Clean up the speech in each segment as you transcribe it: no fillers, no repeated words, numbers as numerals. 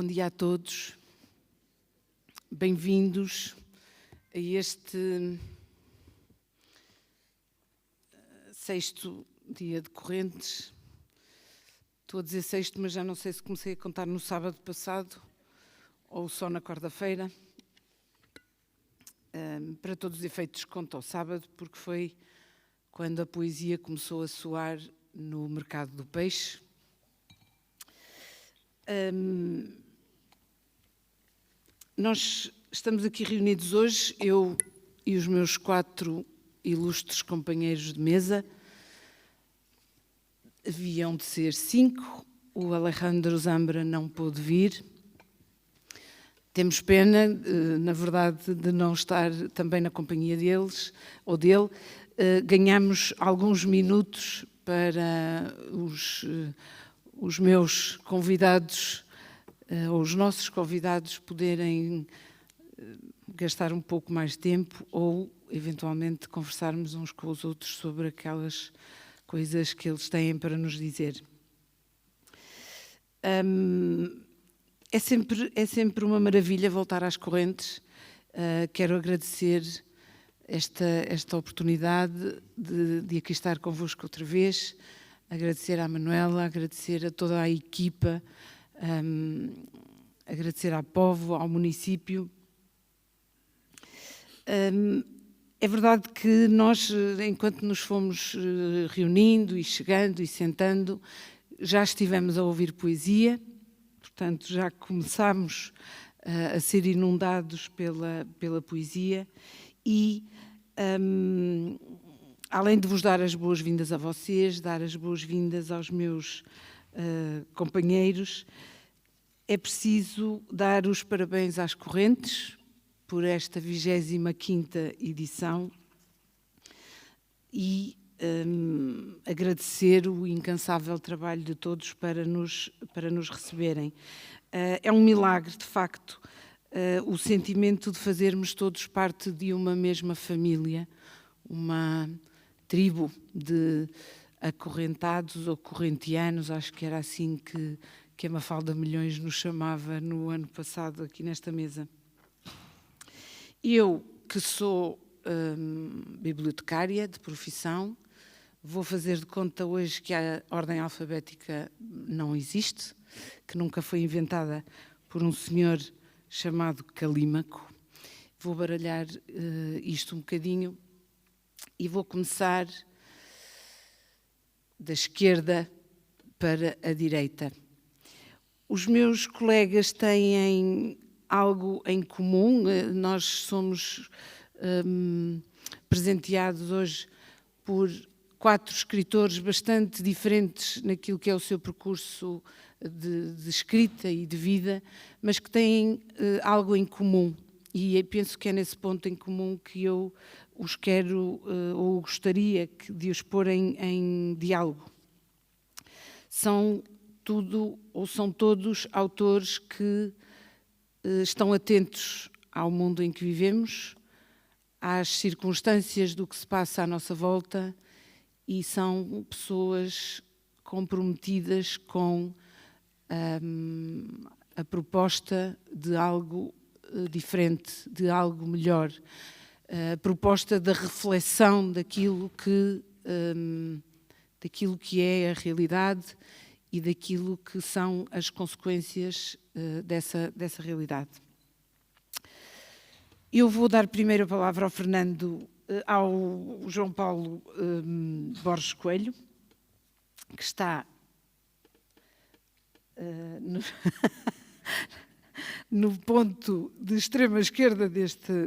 Bom dia a todos. Bem-vindos a este sexto dia de correntes. Estou a dizer sexto, mas já não sei se comecei a contar no sábado passado ou só na quarta-feira. Para todos os efeitos, conto ao sábado, porque foi quando a poesia começou a soar no mercado do peixe. Nós estamos aqui reunidos hoje, eu e os meus 4 ilustres companheiros de mesa. Haviam de ser 5, o Alejandro Zambra não pôde vir. Temos pena, na verdade, de não estar também na companhia deles ou dele. Ganhamos alguns minutos para os meus convidados, ou os nossos convidados, poderem gastar um pouco mais de tempo ou, eventualmente, conversarmos uns com os outros sobre aquelas coisas que eles têm para nos dizer. É sempre uma maravilha voltar às correntes. Quero agradecer esta oportunidade de aqui estar convosco outra vez, agradecer à Manuela, agradecer a toda a equipa, agradecer à Povo, ao município. É verdade que nós, enquanto nos fomos reunindo e chegando e sentando, já estivemos a ouvir poesia, portanto já começámos a ser inundados pela poesia e, além de vos dar as boas-vindas a vocês, dar as boas-vindas aos meus companheiros, é preciso dar os parabéns às correntes por esta 25ª edição e agradecer o incansável trabalho de todos para nos receberem. É um milagre, de facto, o sentimento de fazermos todos parte de uma mesma família, uma tribo de acorrentados ou correntianos, acho que era assim que a Mafalda Milhões nos chamava no ano passado aqui nesta mesa. Eu, que sou bibliotecária de profissão, vou fazer de conta hoje que a ordem alfabética não existe, que nunca foi inventada por um senhor chamado Calímaco. Vou baralhar isto um bocadinho e vou começar da esquerda para a direita. Os meus colegas têm algo em comum. Nós somos presenteados hoje por 4 escritores bastante diferentes naquilo que é o seu percurso de escrita e de vida, mas que têm algo em comum. E penso que é nesse ponto em comum que eu os quero ou gostaria de os pôr em diálogo. São todos autores que estão atentos ao mundo em que vivemos, às circunstâncias do que se passa à nossa volta e são pessoas comprometidas com a proposta de algo diferente, de algo melhor, a proposta da reflexão daquilo que é a realidade e daquilo que são as consequências dessa realidade. Eu vou dar primeiro a palavra ao ao João Paulo Borges Coelho, que está no ponto de extrema esquerda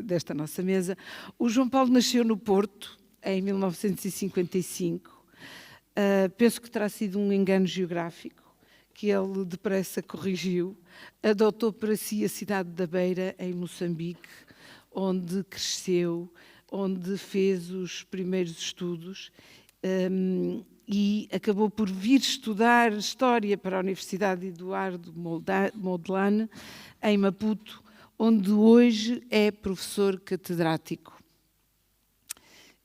desta nossa mesa. O João Paulo nasceu no Porto em 1955. Penso que terá sido um engano geográfico, que ele depressa corrigiu. Adotou para si a cidade da Beira, em Moçambique, onde cresceu, onde fez os primeiros estudos e acabou por vir estudar História para a Universidade Eduardo Mondlane, em Maputo, onde hoje é professor catedrático.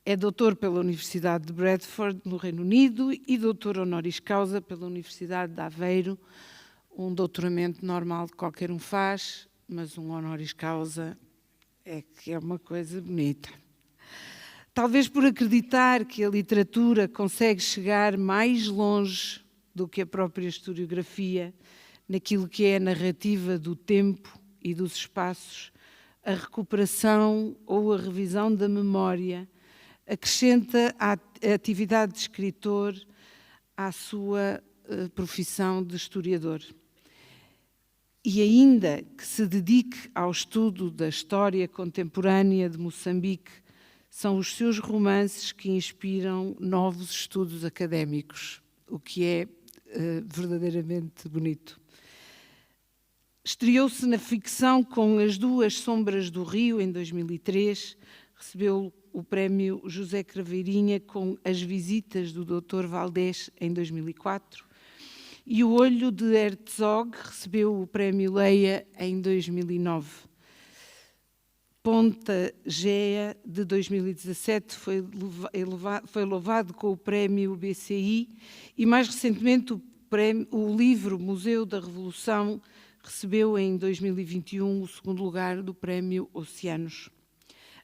É doutor pela Universidade de Bradford, no Reino Unido, e doutor honoris causa pela Universidade de Aveiro, um doutoramento normal que qualquer um faz, mas um honoris causa é que é uma coisa bonita. Talvez por acreditar que a literatura consegue chegar mais longe do que a própria historiografia, naquilo que é a narrativa do tempo e dos espaços, a recuperação ou a revisão da memória acrescenta a atividade de escritor à sua profissão de historiador. E ainda que se dedique ao estudo da história contemporânea de Moçambique, são os seus romances que inspiram novos estudos académicos, o que é verdadeiramente bonito. Estreou-se na ficção com As Duas Sombras do Rio, em 2003, recebeu o prémio José Craveirinha com As Visitas do Dr. Valdés, em 2004, e O Olho de Herzog recebeu o prémio Leia, em 2009. Ponta Gea, de 2017, foi louvado com o prémio BCI e, mais recentemente, o livro Museu da Revolução recebeu em 2021 o segundo lugar do prémio Oceanos.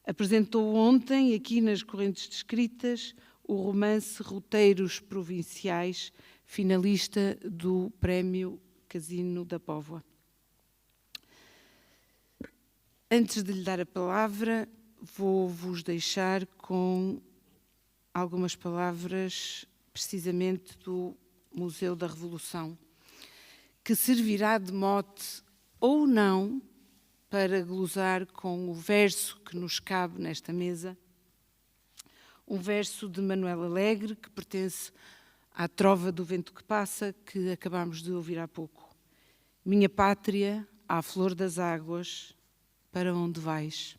Apresentou ontem, aqui nas Correntes de Escritas, o romance Roteiros Provinciais, finalista do prémio Casino da Póvoa. Antes de lhe dar a palavra, vou-vos deixar com algumas palavras, precisamente do Museu da Revolução, que servirá de mote ou não para glosar com o verso que nos cabe nesta mesa, um verso de Manuel Alegre, que pertence à Trova do Vento que Passa, que acabámos de ouvir há pouco. Minha pátria, à flor das águas, para onde vais?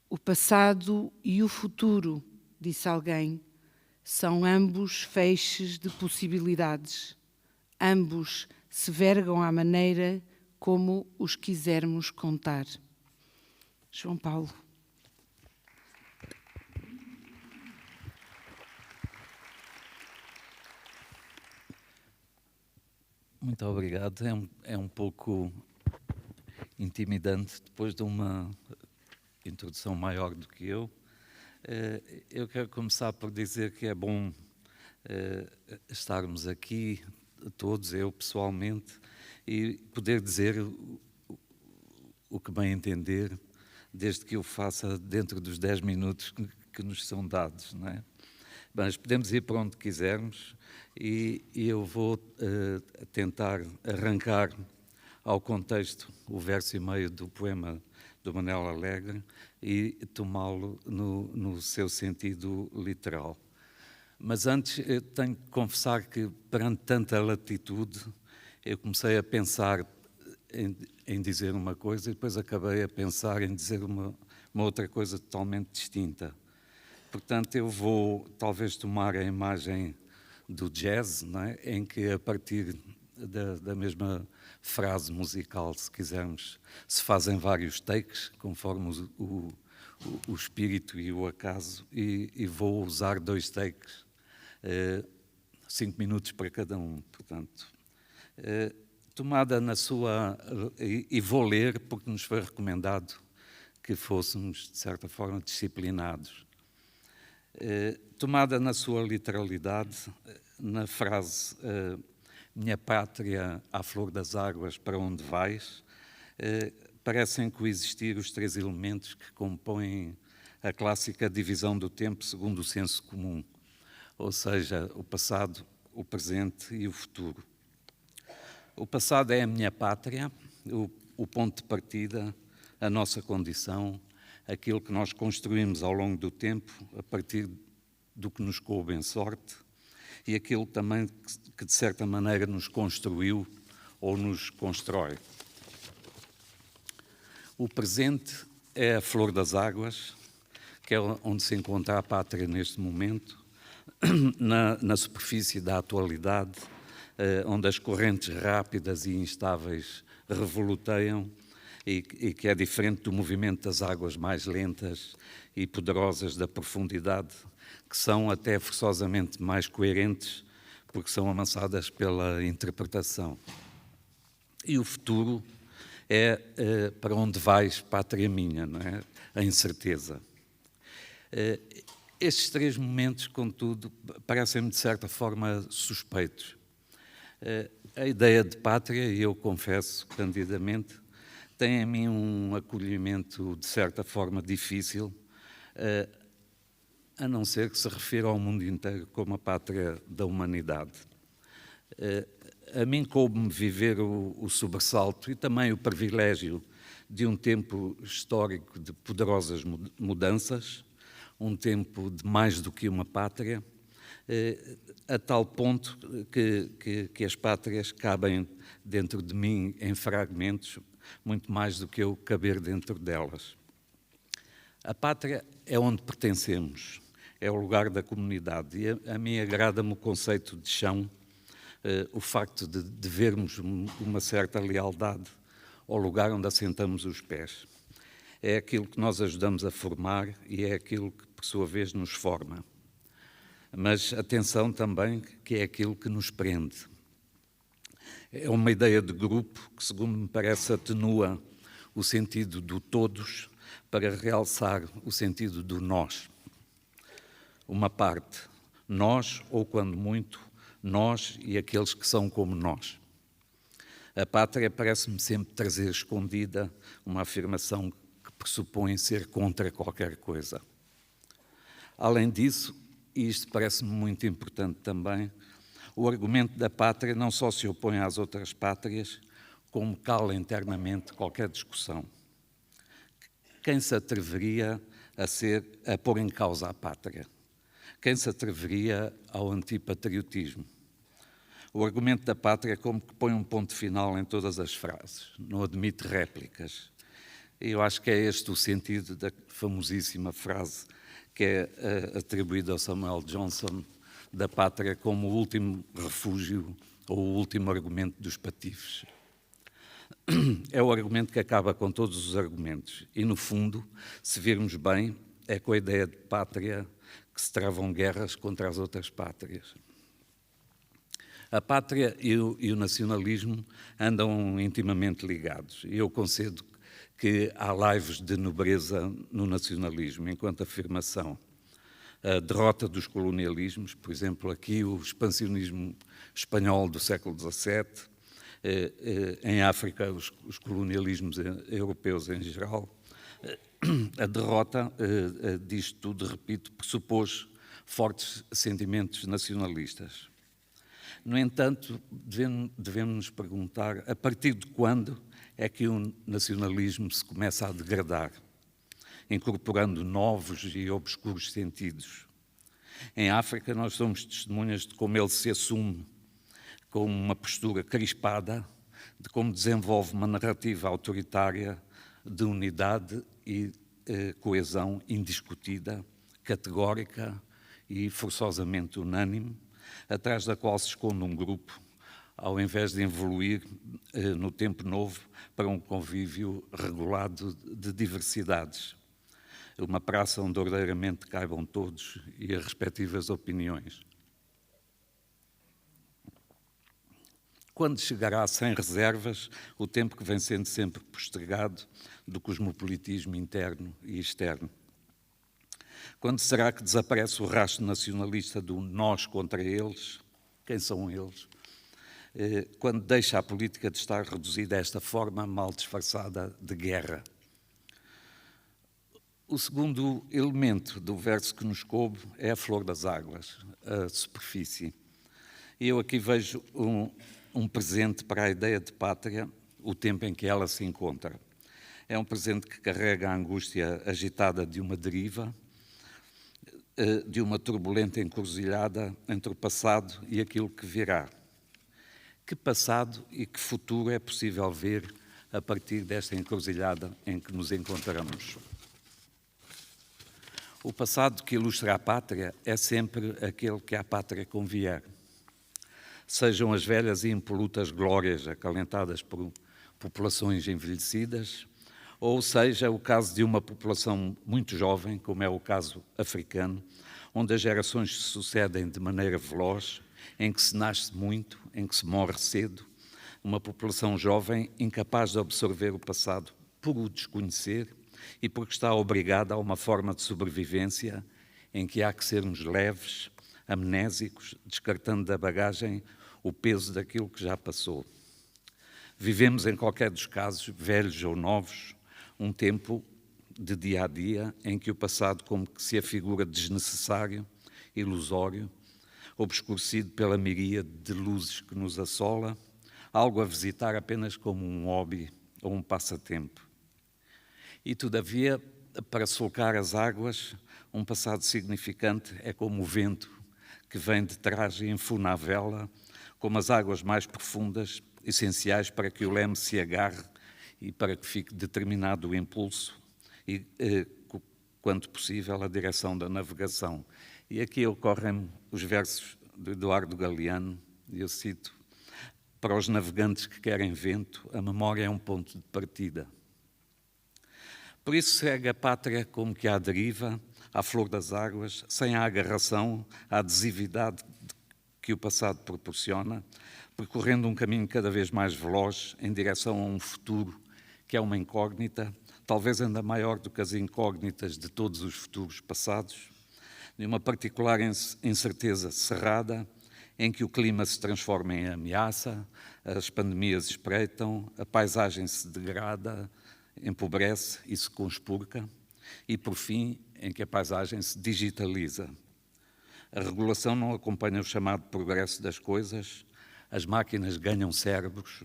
O passado e o futuro, disse alguém, são ambos feixes de possibilidades. Ambos se vergam à maneira como os quisermos contar. João Paulo. Muito obrigado. É um pouco intimidante depois de uma introdução maior do que eu. Eu quero começar por dizer que é bom estarmos aqui, todos, eu pessoalmente, e poder dizer o que bem entender, desde que eu faça dentro dos 10 minutos que nos são dados, não é? Mas podemos ir para onde quisermos e eu vou tentar arrancar ao contexto o verso e meio do poema do Manuel Alegre e tomá-lo no seu sentido literal. Mas antes, eu tenho que confessar que, perante tanta latitude, eu comecei a pensar em dizer uma coisa e depois acabei a pensar em dizer uma outra coisa totalmente distinta. Portanto, eu vou talvez tomar a imagem do jazz, não é? Em que a partir da mesma frase musical, se quisermos, se fazem vários takes, conforme o espírito e o acaso, e vou usar 2 takes, 5 minutos para cada um, portanto. Tomada na sua... E vou ler porque nos foi recomendado que fôssemos, de certa forma, disciplinados. Tomada na sua literalidade, na frase minha pátria à flor das águas, para onde vais, parecem coexistir os 3 elementos que compõem a clássica divisão do tempo segundo o senso comum, ou seja, o passado, o presente e o futuro. O passado é a minha pátria, o ponto de partida, a nossa condição, aquilo que nós construímos ao longo do tempo, a partir do que nos coube em sorte, e aquilo também que de certa maneira nos construiu ou nos constrói. O presente é a flor das águas, que é onde se encontra a pátria neste momento, na superfície da atualidade, onde as correntes rápidas e instáveis revoluteiam, e que é diferente do movimento das águas mais lentas e poderosas da profundidade, que são até forçosamente mais coerentes porque são amassadas pela interpretação. E o futuro é para onde vais, pátria minha, não é? A incerteza. Estes três momentos, contudo, parecem-me de certa forma suspeitos. A ideia de pátria, e eu confesso candidamente, tem em mim um acolhimento de certa forma difícil, a não ser que se refira ao mundo inteiro como a pátria da humanidade. A mim coube-me viver o sobressalto e também o privilégio de um tempo histórico de poderosas mudanças, um tempo de mais do que uma pátria, a tal ponto que as pátrias cabem dentro de mim em fragmentos, muito mais do que eu caber dentro delas. A pátria é onde pertencemos, é o lugar da comunidade, e a mim agrada-me o conceito de chão, o facto de vermos uma certa lealdade ao lugar onde assentamos os pés. É aquilo que nós ajudamos a formar e é aquilo que, por sua vez, nos forma. Mas atenção também que é aquilo que nos prende. É uma ideia de grupo que, segundo me parece, atenua o sentido do todos para realçar o sentido do nós. Uma parte, nós, ou quando muito, nós e aqueles que são como nós. A pátria parece-me sempre trazer escondida uma afirmação que pressupõe ser contra qualquer coisa. Além disso, e isto parece-me muito importante também, o argumento da pátria não só se opõe às outras pátrias, como cala internamente qualquer discussão. Quem se atreveria a pôr em causa a pátria? Quem se atreveria ao antipatriotismo? O argumento da pátria é como que põe um ponto final em todas as frases, não admite réplicas. E eu acho que é este o sentido da famosíssima frase que é atribuída ao Samuel Johnson, da pátria como o último refúgio ou o último argumento dos patifes. É o argumento que acaba com todos os argumentos e, no fundo, se virmos bem, é com a ideia de pátria que se travam guerras contra as outras pátrias. A pátria e o nacionalismo andam intimamente ligados e eu concedo que há laivos de nobreza no nacionalismo, enquanto afirmação. A derrota dos colonialismos, por exemplo, aqui o expansionismo espanhol do século XVII, em África os colonialismos europeus em geral. A derrota disto tudo, repito, pressupôs fortes sentimentos nacionalistas. No entanto, devemos nos perguntar a partir de quando é que o nacionalismo se começa a degradar, incorporando novos e obscuros sentidos. Em África, nós somos testemunhas de como ele se assume com uma postura crispada, de como desenvolve uma narrativa autoritária de unidade e coesão indiscutida, categórica e forçosamente unânime, atrás da qual se esconde um grupo, ao invés de evoluir no tempo novo para um convívio regulado de diversidades. Uma praça onde ordeiramente caibam todos e as respectivas opiniões. Quando chegará sem reservas o tempo que vem sendo sempre postergado do cosmopolitismo interno e externo? Quando será que desaparece o rastro nacionalista do nós contra eles? Quem são eles? Quando deixa a política de estar reduzida a esta forma mal disfarçada de guerra? O segundo elemento do verso que nos coube é a flor das águas, a superfície. E eu aqui vejo um presente para a ideia de pátria, o tempo em que ela se encontra. É um presente que carrega a angústia agitada de uma deriva, de uma turbulenta encruzilhada entre o passado e aquilo que virá. Que passado e que futuro é possível ver a partir desta encruzilhada em que nos encontramos? O passado que ilustra a pátria é sempre aquele que à pátria convier. Sejam as velhas e impolutas glórias acalentadas por populações envelhecidas, ou seja o caso de uma população muito jovem, como é o caso africano, onde as gerações se sucedem de maneira veloz em que se nasce muito, em que se morre cedo, uma população jovem incapaz de absorver o passado por o desconhecer e porque está obrigada a uma forma de sobrevivência em que há que sermos leves, amnésicos, descartando da bagagem o peso daquilo que já passou. Vivemos, em qualquer dos casos, velhos ou novos, um tempo de dia a dia em que o passado como que se afigura desnecessário, ilusório, obscurecido pela miríade de luzes que nos assola, algo a visitar apenas como um hobby ou um passatempo. E, todavia, para sulcar as águas, um passado significante é como o vento que vem de trás e enfuna a vela, como as águas mais profundas, essenciais para que o leme se agarre e para que fique determinado o impulso e, quanto possível, a direção da navegação. E aqui ocorrem os versos de Eduardo Galeano, e eu cito: para os navegantes que querem vento, a memória é um ponto de partida. Por isso segue a pátria como que à deriva, à flor das águas, sem a agarração, a adesividade que o passado proporciona, percorrendo um caminho cada vez mais veloz em direção a um futuro que é uma incógnita, talvez ainda maior do que as incógnitas de todos os futuros passados, de uma particular incerteza cerrada, em que o clima se transforma em ameaça, as pandemias espreitam, a paisagem se degrada, empobrece e se conspurca, e, por fim, em que a paisagem se digitaliza. A regulação não acompanha o chamado progresso das coisas, as máquinas ganham cérebros,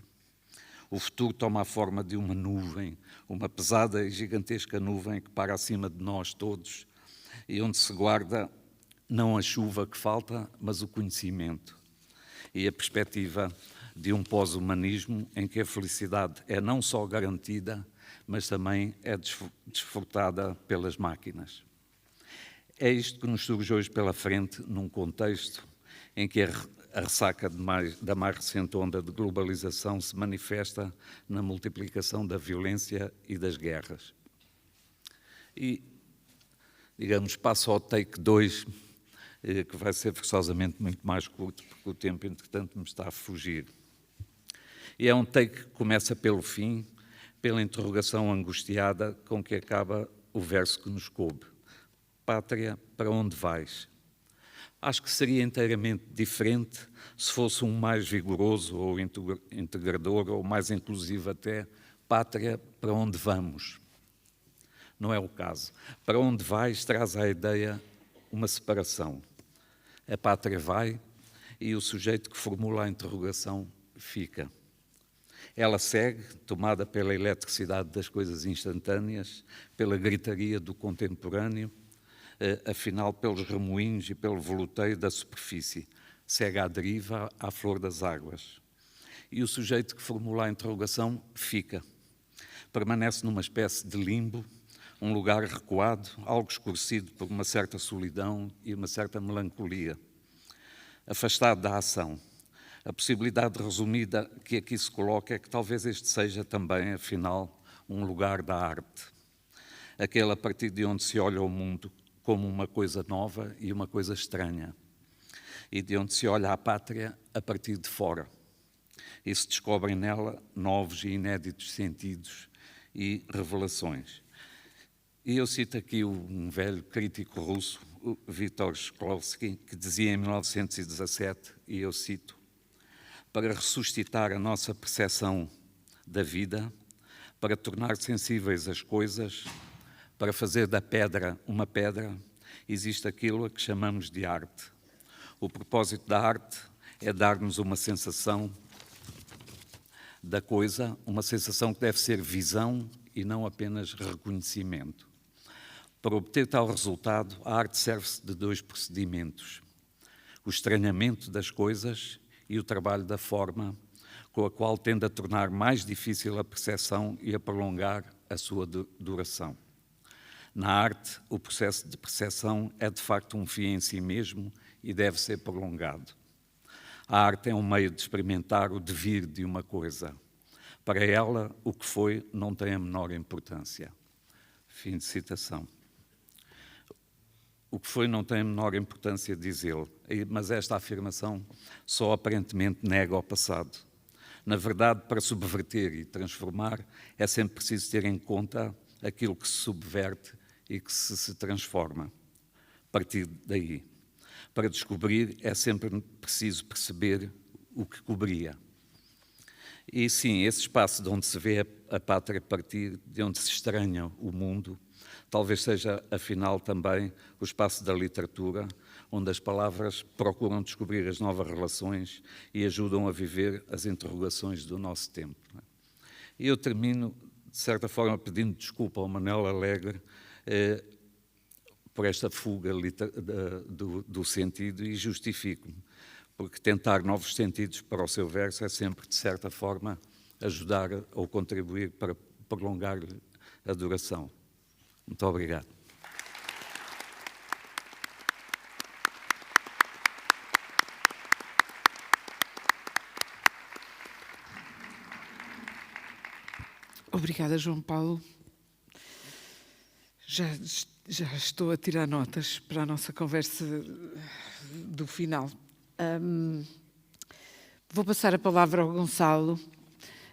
o futuro toma a forma de uma nuvem, uma pesada e gigantesca nuvem que para acima de nós todos e onde se guarda não a chuva que falta, mas o conhecimento e a perspectiva de um pós-humanismo em que a felicidade é não só garantida, mas também é desfrutada pelas máquinas. É isto que nos surge hoje pela frente, num contexto em que a ressaca da mais recente onda de globalização se manifesta na multiplicação da violência e das guerras. E, digamos, passo ao take 2, que vai ser forçosamente muito mais curto, porque o tempo, entretanto, me está a fugir. E é um take que começa pelo fim, pela interrogação angustiada com que acaba o verso que nos coube. Pátria, para onde vais? Acho que seria inteiramente diferente se fosse um mais vigoroso ou integrador ou mais inclusivo até, pátria, para onde vamos? Não é o caso. Para onde vais traz à ideia uma separação. A pátria vai e o sujeito que formula a interrogação fica. Ela segue, tomada pela eletricidade das coisas instantâneas, pela gritaria do contemporâneo, afinal pelos remoinhos e pelo voluteio da superfície. Segue à deriva, à flor das águas. E o sujeito que formula a interrogação fica. Permanece numa espécie de limbo, um lugar recuado, algo escurecido por uma certa solidão e uma certa melancolia. Afastado da ação. A possibilidade resumida que aqui se coloca é que talvez este seja também, afinal, um lugar da arte. Aquele a partir de onde se olha o mundo como uma coisa nova e uma coisa estranha. E de onde se olha a pátria a partir de fora. E se descobrem nela novos e inéditos sentidos e revelações. E eu cito aqui um velho crítico russo, Viktor Shklovsky, que dizia em 1917, e eu cito: para ressuscitar a nossa percepção da vida, para tornar sensíveis as coisas, para fazer da pedra uma pedra, existe aquilo a que chamamos de arte. O propósito da arte é dar-nos uma sensação da coisa, uma sensação que deve ser visão e não apenas reconhecimento. Para obter tal resultado, a arte serve-se de dois procedimentos: o estranhamento das coisas e o trabalho da forma, com a qual tende a tornar mais difícil a percepção e a prolongar a sua duração. Na arte, o processo de percepção é de facto um fim em si mesmo e deve ser prolongado. A arte é um meio de experimentar o devir de uma coisa. Para ela, o que foi não tem a menor importância. Fim de citação. O que foi não tem a menor importância dizê-lo, mas esta afirmação só aparentemente nega o passado. Na verdade, para subverter e transformar, é sempre preciso ter em conta aquilo que se subverte e que se transforma. A partir daí, para descobrir, é sempre preciso perceber o que cobria. E sim, esse espaço de onde se vê a pátria partir, de onde se estranha o mundo, talvez seja, afinal, também o espaço da literatura, onde as palavras procuram descobrir as novas relações e ajudam a viver as interrogações do nosso tempo. E eu termino, de certa forma, pedindo desculpa ao Manel Alegre por esta fuga do sentido e justifico-me, porque tentar novos sentidos para o seu verso é sempre, de certa forma, ajudar ou contribuir para prolongar a duração. Muito obrigado. Obrigada, João Paulo. Já estou a tirar notas para a nossa conversa do final. Vou passar a palavra ao Gonçalo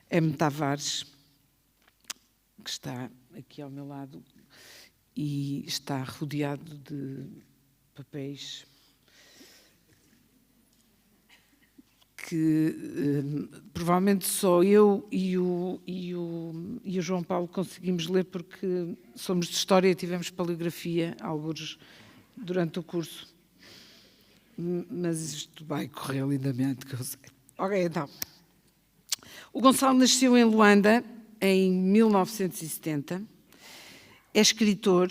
M. Tavares, que está aqui ao meu lado e está rodeado de papéis que provavelmente só eu e o João Paulo conseguimos ler, porque somos de História e tivemos paleografia, alguns, durante o curso. Mas isto vai correr lindamente, que eu sei. Ok, então. O Gonçalo nasceu em Luanda em 1970. É escritor,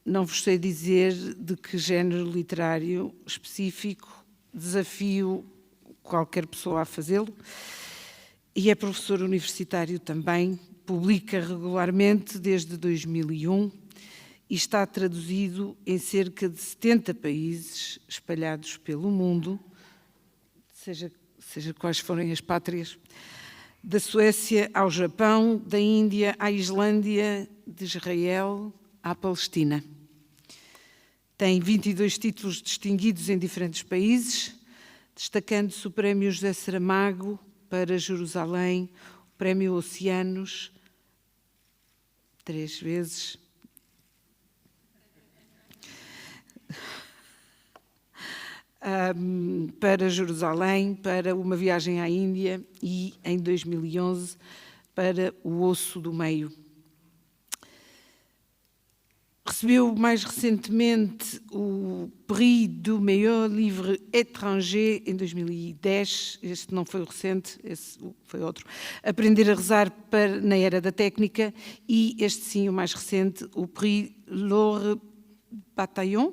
não vos sei dizer de que género literário específico, desafio qualquer pessoa a fazê-lo, e é professor universitário também, publica regularmente desde 2001 e está traduzido em cerca de 70 países espalhados pelo mundo, seja quais forem as pátrias, da Suécia ao Japão, da Índia à Islândia, de Israel à Palestina. Tem 22 títulos distinguidos em diferentes países, destacando-se o Prémio José Saramago para Jerusalém, o Prémio Oceanos, 3 vezes, para Jerusalém, para Uma Viagem à Índia e, em 2011, para O Osso do Meio. Recebeu mais recentemente o Prix du Meilleur Livre Étranger em 2010, este não foi o recente, esse foi outro, Aprender a Rezar na Era da Técnica, e este sim, o mais recente, o Prix Laure Bataillon,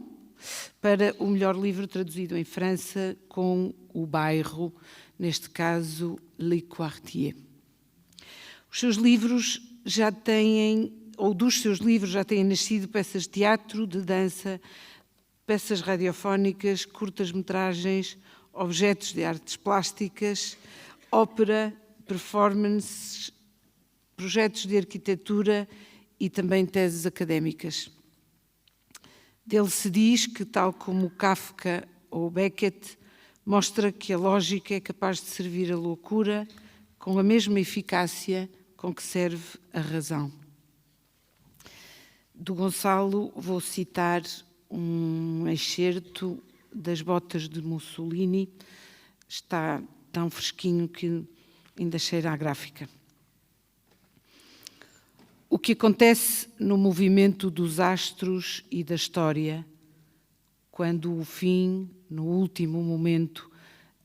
para o melhor livro traduzido em França, com O Bairro, neste caso, Le Quartier. Os seus livros já têm, ou dos seus livros já têm nascido peças de teatro, de dança, peças radiofónicas, curtas-metragens, objetos de artes plásticas, ópera, performances, projetos de arquitetura e também teses académicas. Dele se diz que, tal como Kafka ou Beckett, mostra que a lógica é capaz de servir a loucura com a mesma eficácia com que serve a razão. Do Gonçalo vou citar um excerto das Botas de Mussolini, está tão fresquinho que ainda cheira à gráfica. O que acontece no movimento dos astros e da história, quando o fim, no último momento,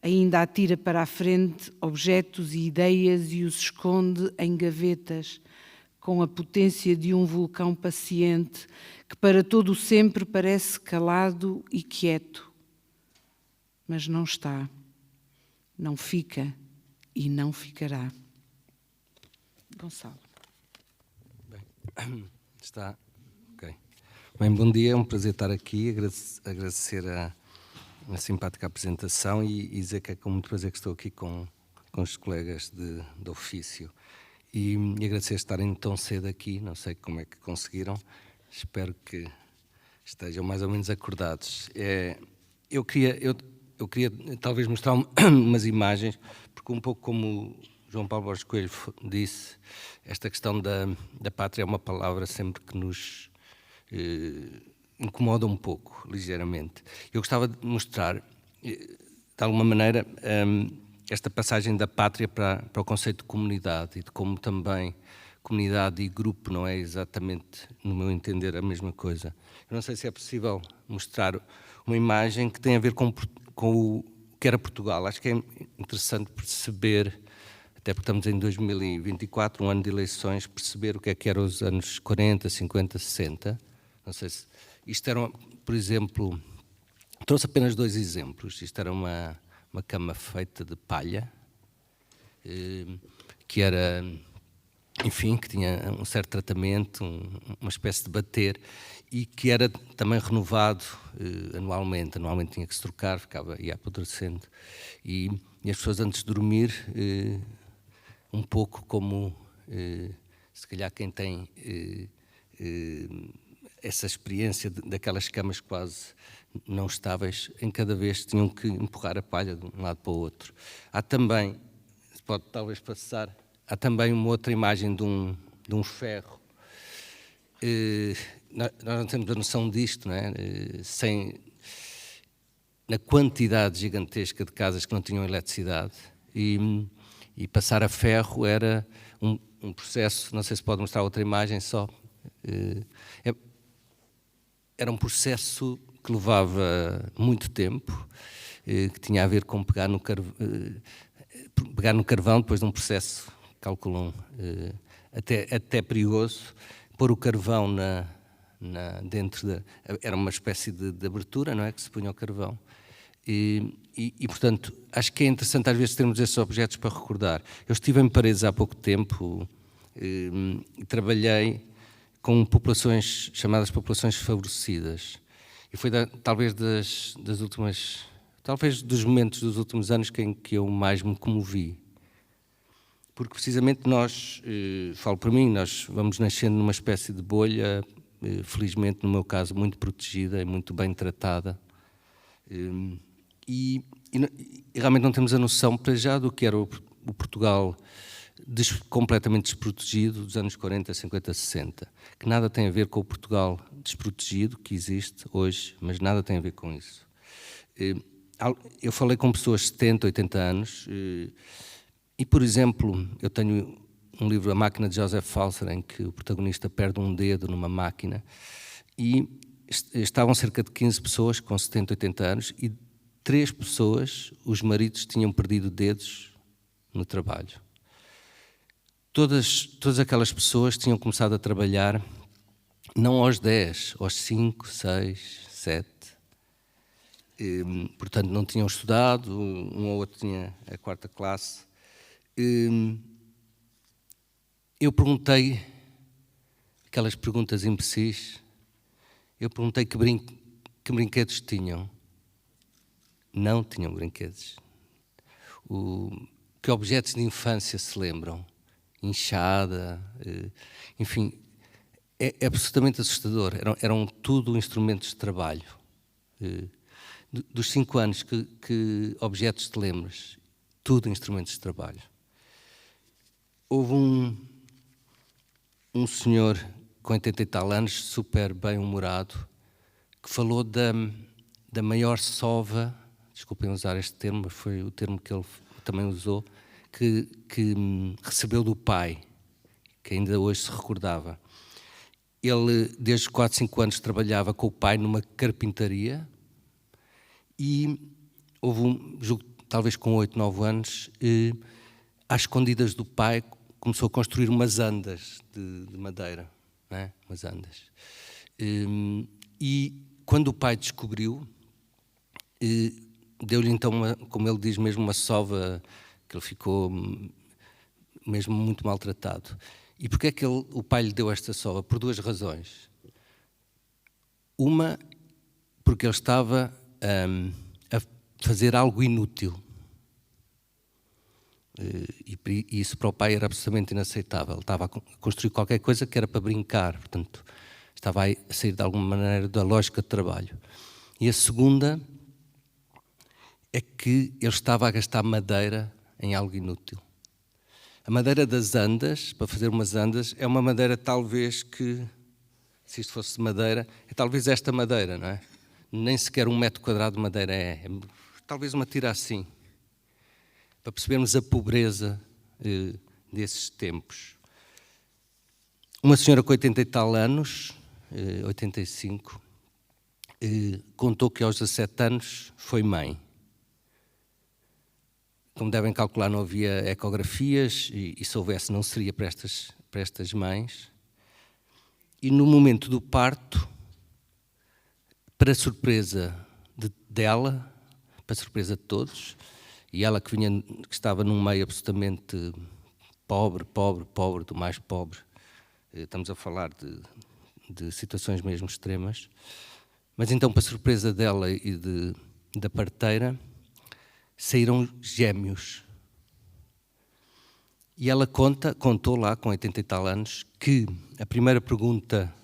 ainda atira para a frente objetos e ideias e os esconde em gavetas, com a potência de um vulcão paciente que para todo o sempre parece calado e quieto, mas não está, não fica e não ficará. Gonçalo. Está. Ok. Bem, bom dia, é um prazer estar aqui, agradecer a simpática apresentação e dizer que é com muito prazer que estou aqui com os colegas de ofício. E agradecer estarem tão cedo aqui, não sei como é que conseguiram, espero que estejam mais ou menos acordados. Eu queria talvez mostrar umas imagens, porque um pouco como o João Paulo Borges Coelho disse, esta questão da pátria é uma palavra sempre que nos incomoda um pouco, ligeiramente. Eu gostava de mostrar, de alguma maneira, esta passagem da pátria para o conceito de comunidade, e de como também comunidade e grupo não é exatamente, no meu entender, a mesma coisa. Eu não sei se é possível mostrar uma imagem que tem a ver com o que era Portugal. Acho que é interessante perceber, até porque estamos em 2024, um ano de eleições, perceber o que eram os anos 40, 50, 60. Não sei se... Isto era, por exemplo, trouxe apenas 2 exemplos. Isto era uma cama feita de palha, que era... enfim, que tinha um certo tratamento, uma espécie de bater, e que era também renovado anualmente. Anualmente tinha que se trocar, ia apodrecendo. E as pessoas, antes de dormir, um pouco como, se calhar, quem tem essa experiência daquelas camas quase não estáveis, em cada vez tinham que empurrar a palha de um lado para o outro. Há também, se pode talvez passar... Há também uma outra imagem de um ferro. Nós não temos a noção disto, não é? Na quantidade gigantesca de casas que não tinham eletricidade, e passar a ferro era um processo, não sei se pode mostrar outra imagem só, era um processo que levava muito tempo, que tinha a ver com pegar no carvão depois de um processo, calculam, até perigoso, pôr o carvão dentro era uma espécie de abertura, não é, que se punha o carvão. E, portanto, acho que é interessante às vezes termos esses objetos para recordar. Eu estive em Paredes há pouco tempo e trabalhei com populações, chamadas populações favorecidas. E foi talvez das últimas, talvez dos momentos dos últimos anos em que eu mais me comovi. Porque precisamente nós, falo por mim, nós vamos nascendo numa espécie de bolha, felizmente no meu caso muito protegida e muito bem tratada, e realmente não temos a noção para já do que era o Portugal completamente desprotegido dos anos 40, 50, 60, que nada tem a ver com o Portugal desprotegido que existe hoje, mas nada tem a ver com isso. Eu falei com pessoas de 70, 80 anos, e, por exemplo, eu tenho um livro, A Máquina de Joseph Falser, em que o protagonista perde um dedo numa máquina, e estavam cerca de 15 pessoas com 70, 80 anos, e 3 pessoas, os maridos, tinham perdido dedos no trabalho. Todas aquelas pessoas tinham começado a trabalhar, não aos 10, aos 5, 6, 7. Portanto, não tinham estudado, um ou outro tinha a 4ª classe. Eu perguntei aquelas perguntas imbecis. Eu perguntei que brinquedos tinham. Não tinham brinquedos. Que objetos de infância se lembram? Enxada, enfim, é absolutamente assustador. Eram tudo instrumentos de trabalho. Dos 5 anos, que objetos te lembras? Tudo instrumentos de trabalho. Houve um senhor com 80 e tal anos, super bem-humorado, que falou da maior sova, desculpem usar este termo, mas foi o termo que ele também usou, que recebeu do pai, que ainda hoje se recordava. Ele, desde 4, 5 anos, trabalhava com o pai numa carpintaria, e houve talvez com 8, 9 anos, às escondidas do pai, começou a construir umas andas de madeira, não é? Umas andas. E quando o pai descobriu, deu-lhe então, como ele diz mesmo, uma sova, que ele ficou mesmo muito maltratado. E porquê é que o pai lhe deu esta sova? Por 2 razões. Uma, porque ele estava a fazer algo inútil. E isso para o pai era absolutamente inaceitável. Ele estava a construir qualquer coisa que era para brincar. Portanto, estava a sair de alguma maneira da lógica de trabalho. E a segunda é que ele estava a gastar madeira em algo inútil. A madeira das andas, para fazer umas andas, é uma madeira talvez que, se isto fosse madeira, é talvez esta madeira, não é? Nem sequer 1 metro quadrado de madeira é talvez uma tira assim, para percebermos a pobreza desses tempos. Uma senhora com 80 e tal anos, 85, contou que aos 17 anos foi mãe. Como devem calcular, não havia ecografias e se houvesse não seria para estas mães. E no momento do parto, para surpresa dela, para surpresa de todos, e ela que estava num meio absolutamente pobre, do mais pobre, estamos a falar de situações mesmo extremas, mas então, para surpresa dela e da parteira, saíram gêmeos. E ela contou lá, com 80 e tal anos, que a primeira pergunta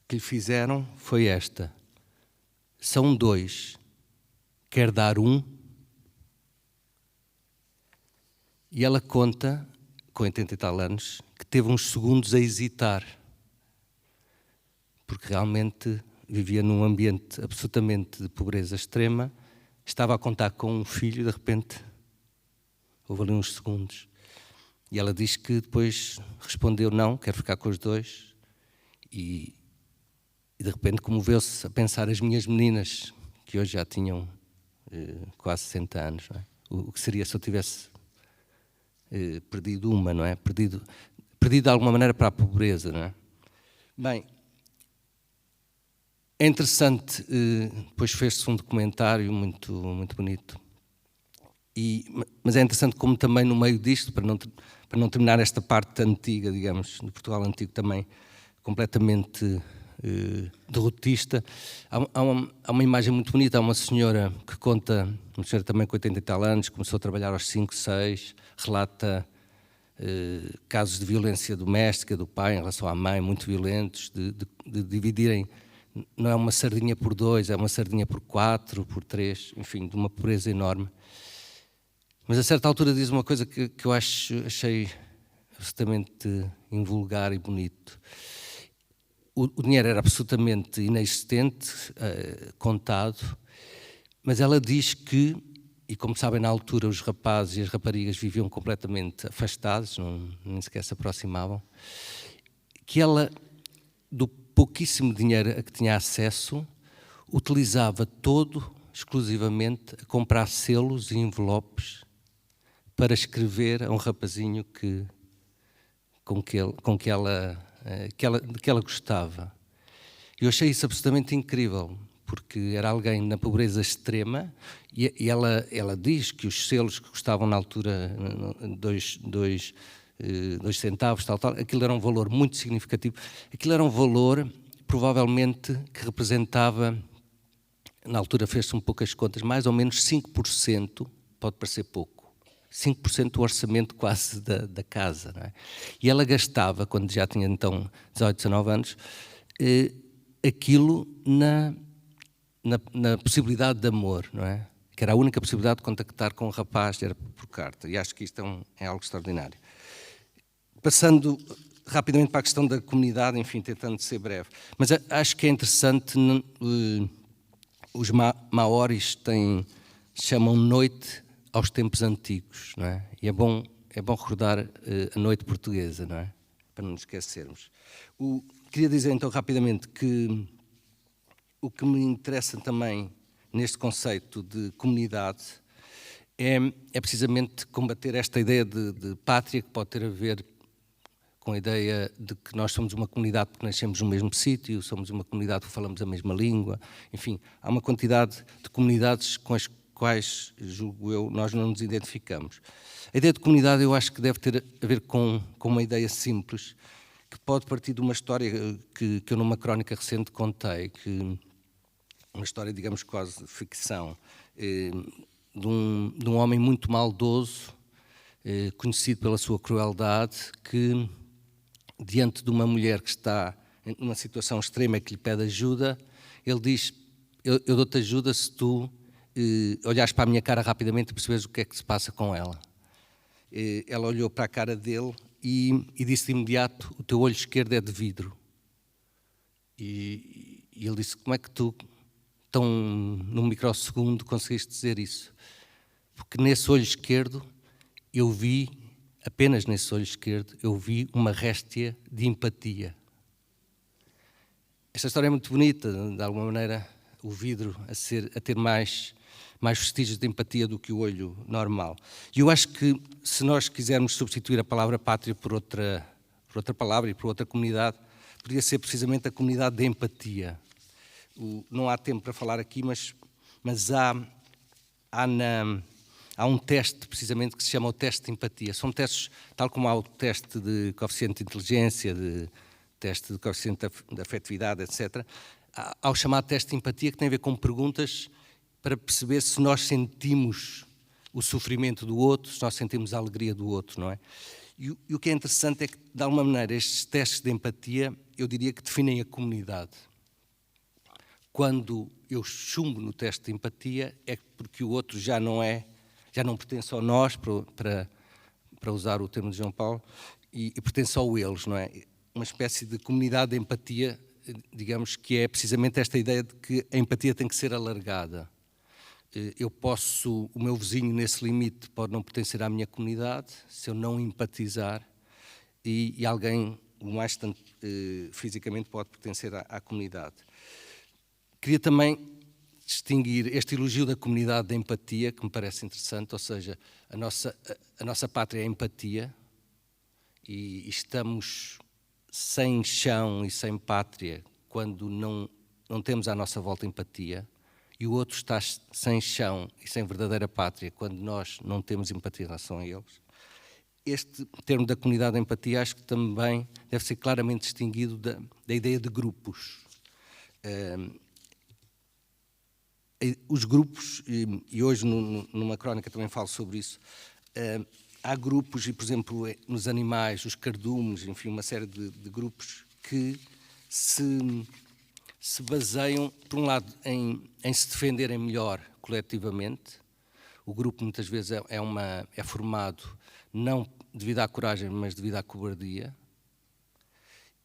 que lhe fizeram foi esta: são 2, quer dar 1? E ela conta, com 80 e tal anos, que teve uns segundos a hesitar, porque realmente vivia num ambiente absolutamente de pobreza extrema, estava a contar com um filho e de repente houve ali uns segundos. E ela diz que depois respondeu não, quero ficar com os 2, e de repente comoveu-se a pensar as minhas meninas, que hoje já tinham quase 60 anos, não é? O que seria se eu tivesse perdido uma, não é? Perdido de alguma maneira para a pobreza, não é? Bem, é interessante, depois fez-se um documentário muito, muito bonito, mas é interessante como também no meio disto, para não terminar esta parte antiga, digamos, do Portugal antigo também, completamente derrotista, há uma imagem muito bonita, há uma senhora que conta, uma senhora também com 80 e tal anos, começou a trabalhar aos 5, 6, relata casos de violência doméstica do pai em relação à mãe, muito violentos, de dividirem, não é uma sardinha por 2, é uma sardinha por 4, por 3, enfim, de uma pobreza enorme. Mas a certa altura diz uma coisa que eu achei absolutamente invulgar e bonito. O dinheiro era absolutamente inexistente, contado, mas ela diz que, e como sabem na altura os rapazes e as raparigas viviam completamente afastados, nem sequer se aproximavam, que ela, do pouquíssimo dinheiro a que tinha acesso, utilizava todo, exclusivamente, a comprar selos e envelopes para escrever a um rapazinho de que ela gostava. Eu achei isso absolutamente incrível, porque era alguém na pobreza extrema e ela diz que os selos que custavam na altura 2 centavos, tal, aquilo era um valor muito significativo. Aquilo era um valor, provavelmente, que representava, na altura fez-se um pouco as contas, mais ou menos 5%, pode parecer pouco, 5% do orçamento quase da casa, não é? E ela gastava, quando já tinha então 18, 19 anos, aquilo na possibilidade de amor, não é? Que era a única possibilidade de contactar com um rapaz, era por carta. E acho que isto é algo extraordinário. Passando rapidamente para a questão da comunidade, enfim, tentando ser breve. Mas acho que é interessante, os maoris chamam noite aos tempos antigos, não é? E é bom recordar a noite portuguesa, não é? Para não nos esquecermos. Queria dizer então rapidamente que o que me interessa também neste conceito de comunidade é precisamente combater esta ideia de pátria que pode ter a ver com a ideia de que nós somos uma comunidade porque nascemos no mesmo sítio, somos uma comunidade que falamos a mesma língua, enfim, há uma quantidade de comunidades com as quais, julgo eu, nós não nos identificamos. A ideia de comunidade eu acho que deve ter a ver com uma ideia simples, que pode partir de uma história que eu numa crónica recente contei, uma história, digamos, quase de ficção, de um homem muito maldoso, conhecido pela sua crueldade, que, diante de uma mulher que está numa situação extrema que lhe pede ajuda, ele diz: eu dou-te ajuda se tu olhares para a minha cara rapidamente e percebes o que é que se passa com ela. Ela olhou para a cara dele e disse de imediato: o teu olho esquerdo é de vidro. E ele disse: como é que tu, tão num microsegundo, conseguiste dizer isso? Porque nesse olho esquerdo eu vi, apenas nesse olho esquerdo, eu vi uma réstia de empatia. Esta história é muito bonita, de alguma maneira, o vidro a ter mais vestígios de empatia do que o olho normal. E eu acho que, se nós quisermos substituir a palavra pátria por outra palavra e por outra comunidade, poderia ser precisamente a comunidade de empatia. Não há tempo para falar aqui, mas há um teste, precisamente, que se chama o teste de empatia. São testes, tal como há o teste de coeficiente de inteligência, teste de coeficiente de afetividade, etc. Há o chamado teste de empatia, que tem a ver com perguntas para perceber se nós sentimos o sofrimento do outro, se nós sentimos a alegria do outro, não é? E o que é interessante é que, de alguma maneira, estes testes de empatia, eu diria que definem a comunidade. Quando eu chumbo no teste de empatia, é porque o outro já não pertence ao nós, para usar o termo de João Paulo, e pertence ao eles, não é? Uma espécie de comunidade de empatia, digamos, que é precisamente esta ideia de que a empatia tem que ser alargada. O meu vizinho nesse limite pode não pertencer à minha comunidade, se eu não empatizar, e alguém, o mais fisicamente, pode pertencer à comunidade. Queria também distinguir este elogio da comunidade da empatia, que me parece interessante, ou seja, a nossa pátria é a empatia, e estamos sem chão e sem pátria quando não temos à nossa volta empatia, e o outro está sem chão e sem verdadeira pátria quando nós não temos empatia em relação a eles. Este termo da comunidade de empatia acho que também deve ser claramente distinguido da ideia de grupos. Os grupos, e hoje numa crónica também falo sobre isso, há grupos, e por exemplo nos animais, os cardumes, enfim, uma série de grupos que se baseiam, por um lado, em se defenderem melhor coletivamente. O grupo muitas vezes é formado não devido à coragem, mas devido à cobardia.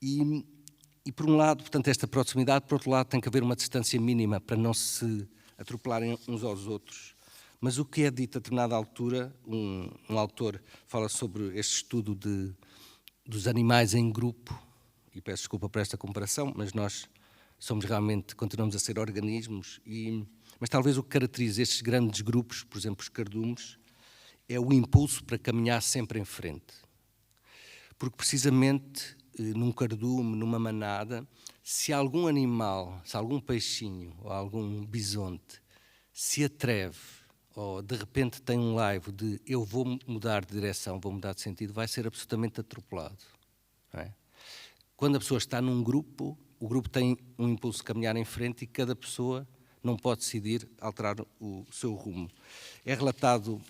E por um lado, portanto, esta proximidade, por outro lado, tem que haver uma distância mínima para não se atropelarem uns aos outros. Mas o que é dito a determinada altura, um autor fala sobre este estudo dos animais em grupo, e peço desculpa por esta comparação, mas nós continuamos a ser organismos, mas talvez o que caracteriza estes grandes grupos, por exemplo os cardumes, é o impulso para caminhar sempre em frente. Porque precisamente num cardume, numa manada, se algum animal, se algum peixinho ou algum bisonte se atreve ou de repente tem um laivo de eu vou mudar de direção, vou mudar de sentido, vai ser absolutamente atropelado. Não é? Quando a pessoa está num grupo, o grupo tem um impulso de caminhar em frente e cada pessoa não pode decidir alterar o seu rumo. É relatado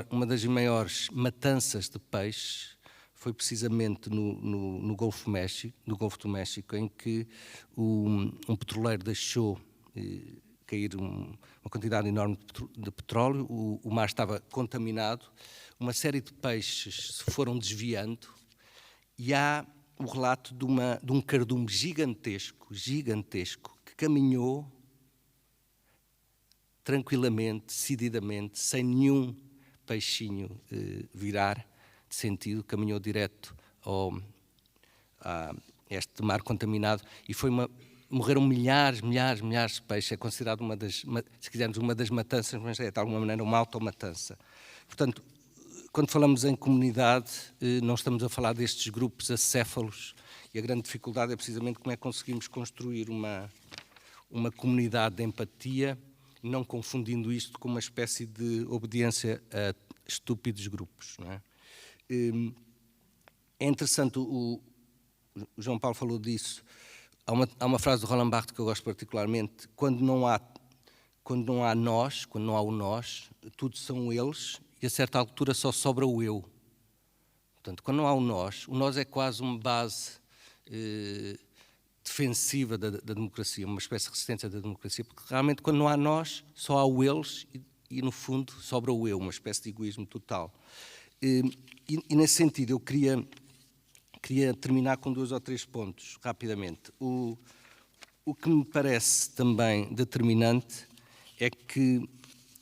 uma das maiores matanças de peixes, foi precisamente no Golfo do México, em que um petroleiro deixou cair uma quantidade enorme de petróleo, o mar estava contaminado, uma série de peixes se foram desviando e há o relato de um cardume gigantesco, que caminhou tranquilamente, decididamente, sem nenhum peixinho virar de sentido, caminhou direto a este mar contaminado e morreram milhares de peixes. É considerado se quisermos, uma das matanças, mas é de alguma maneira uma automatança. Portanto, quando falamos em comunidade, não estamos a falar destes grupos acéfalos, e a grande dificuldade é precisamente como é que conseguimos construir uma comunidade de empatia, não confundindo isto com uma espécie de obediência a estúpidos grupos. Não é? É interessante, o João Paulo falou disso, há uma frase do Roland Barthes que eu gosto particularmente: quando não há nós, quando não há o nós, tudo são eles, e a certa altura só sobra o eu. Portanto, quando não há o nós é quase uma base defensiva da democracia, uma espécie de resistência da democracia, porque realmente quando não há nós, só há o eles e no fundo sobra o eu, uma espécie de egoísmo total. E nesse sentido eu queria terminar com 2 ou 3 pontos, rapidamente. O que me parece também determinante é que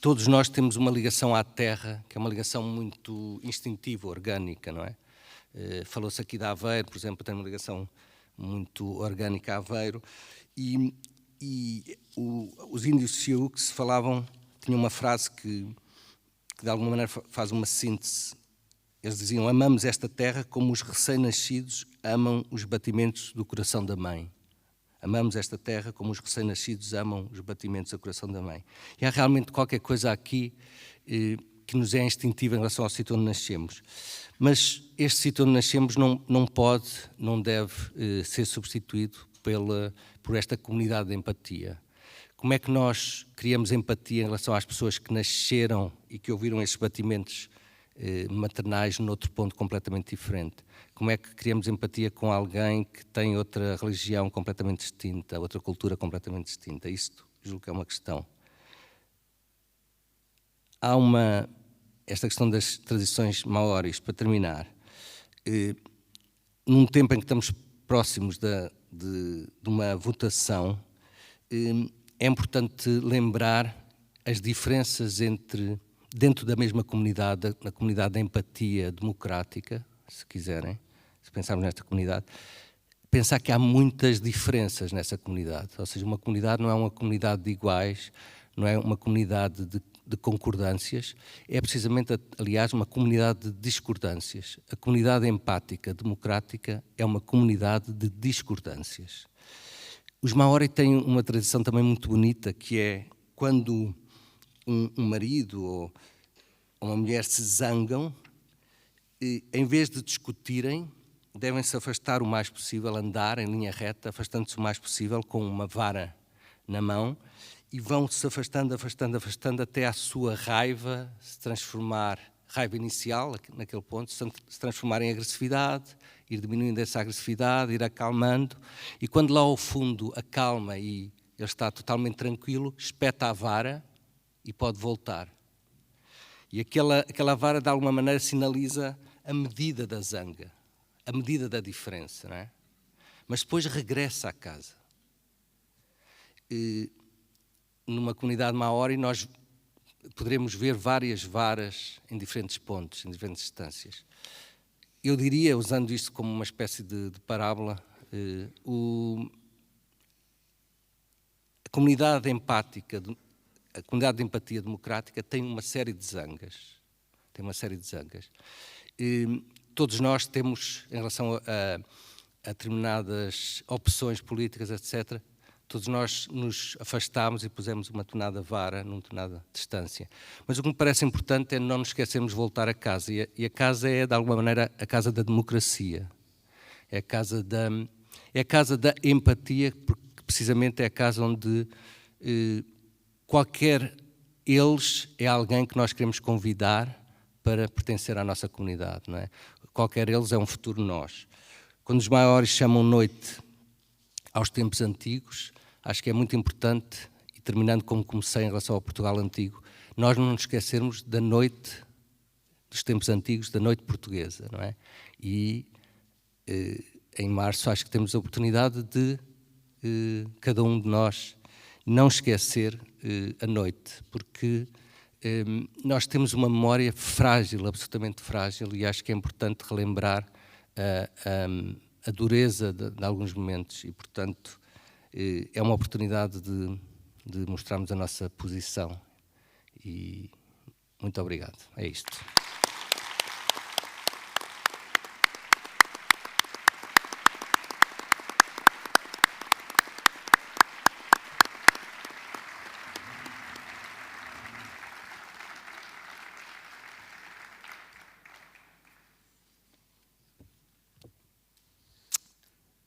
todos nós temos uma ligação à terra, que é uma ligação muito instintiva, orgânica, não é? Falou-se aqui de Aveiro, por exemplo, tem uma ligação muito orgânica a Aveiro, e os índios Sioux falavam, tinham uma frase que de alguma maneira faz uma síntese. Eles diziam: amamos esta terra como os recém-nascidos amam os batimentos do coração da mãe. Amamos esta terra como os recém-nascidos amam os batimentos do coração da mãe. E há realmente qualquer coisa aqui que nos é instintiva em relação ao sítio onde nascemos. Mas este sítio onde nascemos não pode, não deve ser substituído por esta comunidade de empatia. Como é que nós criamos empatia em relação às pessoas que nasceram e que ouviram esses batimentos maternais noutro ponto completamente diferente? Como é que criamos empatia com alguém que tem outra religião completamente distinta, outra cultura completamente distinta? Isto julgo que é uma questão. Há esta questão das tradições maoris, para terminar. Num tempo em que estamos próximos de uma votação, é importante lembrar as diferenças dentro da mesma comunidade, na comunidade da empatia democrática, se quiserem, se pensarmos nesta comunidade, pensar que há muitas diferenças nessa comunidade. Ou seja, uma comunidade não é uma comunidade de iguais, não é uma comunidade de concordâncias, é precisamente, aliás, uma comunidade de discordâncias. A comunidade empática, democrática, é uma comunidade de discordâncias. Os Maori têm uma tradição também muito bonita, que é quando um marido ou uma mulher se zangam, em vez de discutirem, devem se afastar o mais possível, andar em linha reta, afastando-se o mais possível com uma vara na mão, e vão se afastando até a sua raiva se transformar, raiva inicial, naquele ponto, se transformar em agressividade, ir diminuindo essa agressividade, ir acalmando, e quando lá ao fundo acalma e ele está totalmente tranquilo, espeta a vara e pode voltar. E aquela vara, de alguma maneira, sinaliza a medida da zanga, a medida da diferença, não é? Mas depois regressa à casa. Numa comunidade maori, nós poderemos ver várias varas em diferentes pontos, em diferentes distâncias. Eu diria, usando isto como uma espécie de parábola, a comunidade empática, a comunidade de empatia democrática tem uma série de zangas. Todos nós temos, em relação a determinadas opções políticas, etc., todos nós nos afastámos e pusemos uma determinada vara numa determinada distância. Mas o que me parece importante é não nos esquecermos de voltar a casa. E a casa é, de alguma maneira, a casa da democracia. É a casa da empatia, porque precisamente é a casa onde qualquer eles é alguém que nós queremos convidar para pertencer à nossa comunidade, não é? Qualquer eles é um futuro nós. Quando os Maoris chamam noite aos tempos antigos, acho que é muito importante, e terminando como comecei em relação ao Portugal antigo, nós não nos esquecermos da noite dos tempos antigos, da noite portuguesa, não é? E em março acho que temos a oportunidade de cada um de nós não esquecer a noite, porque nós temos uma memória frágil, absolutamente frágil, e acho que é importante relembrar a dureza de alguns momentos e, portanto, é uma oportunidade de mostrarmos a nossa posição. E muito obrigado. É isto.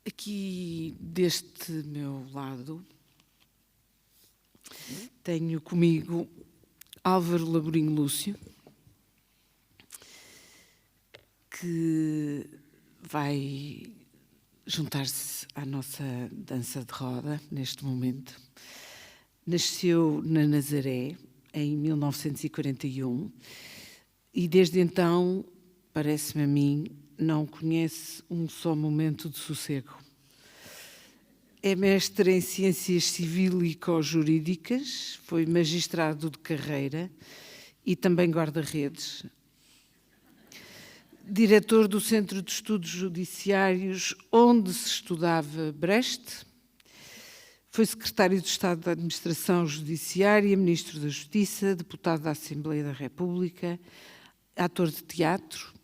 Aqui deste meu lado tenho comigo Álvaro Laborinho Lúcio, que vai juntar-se à nossa dança de roda neste momento. Nasceu na Nazaré em 1941 e desde então, parece-me a mim, não conhece um só momento de sossego. É mestre em Ciências Civil-Jurídicas, foi magistrado de carreira e também guarda-redes. Diretor do Centro de Estudos Judiciários, onde se estudava Brecht. Foi secretário de Estado da Administração Judiciária, ministro da Justiça, deputado da Assembleia da República, ator de teatro.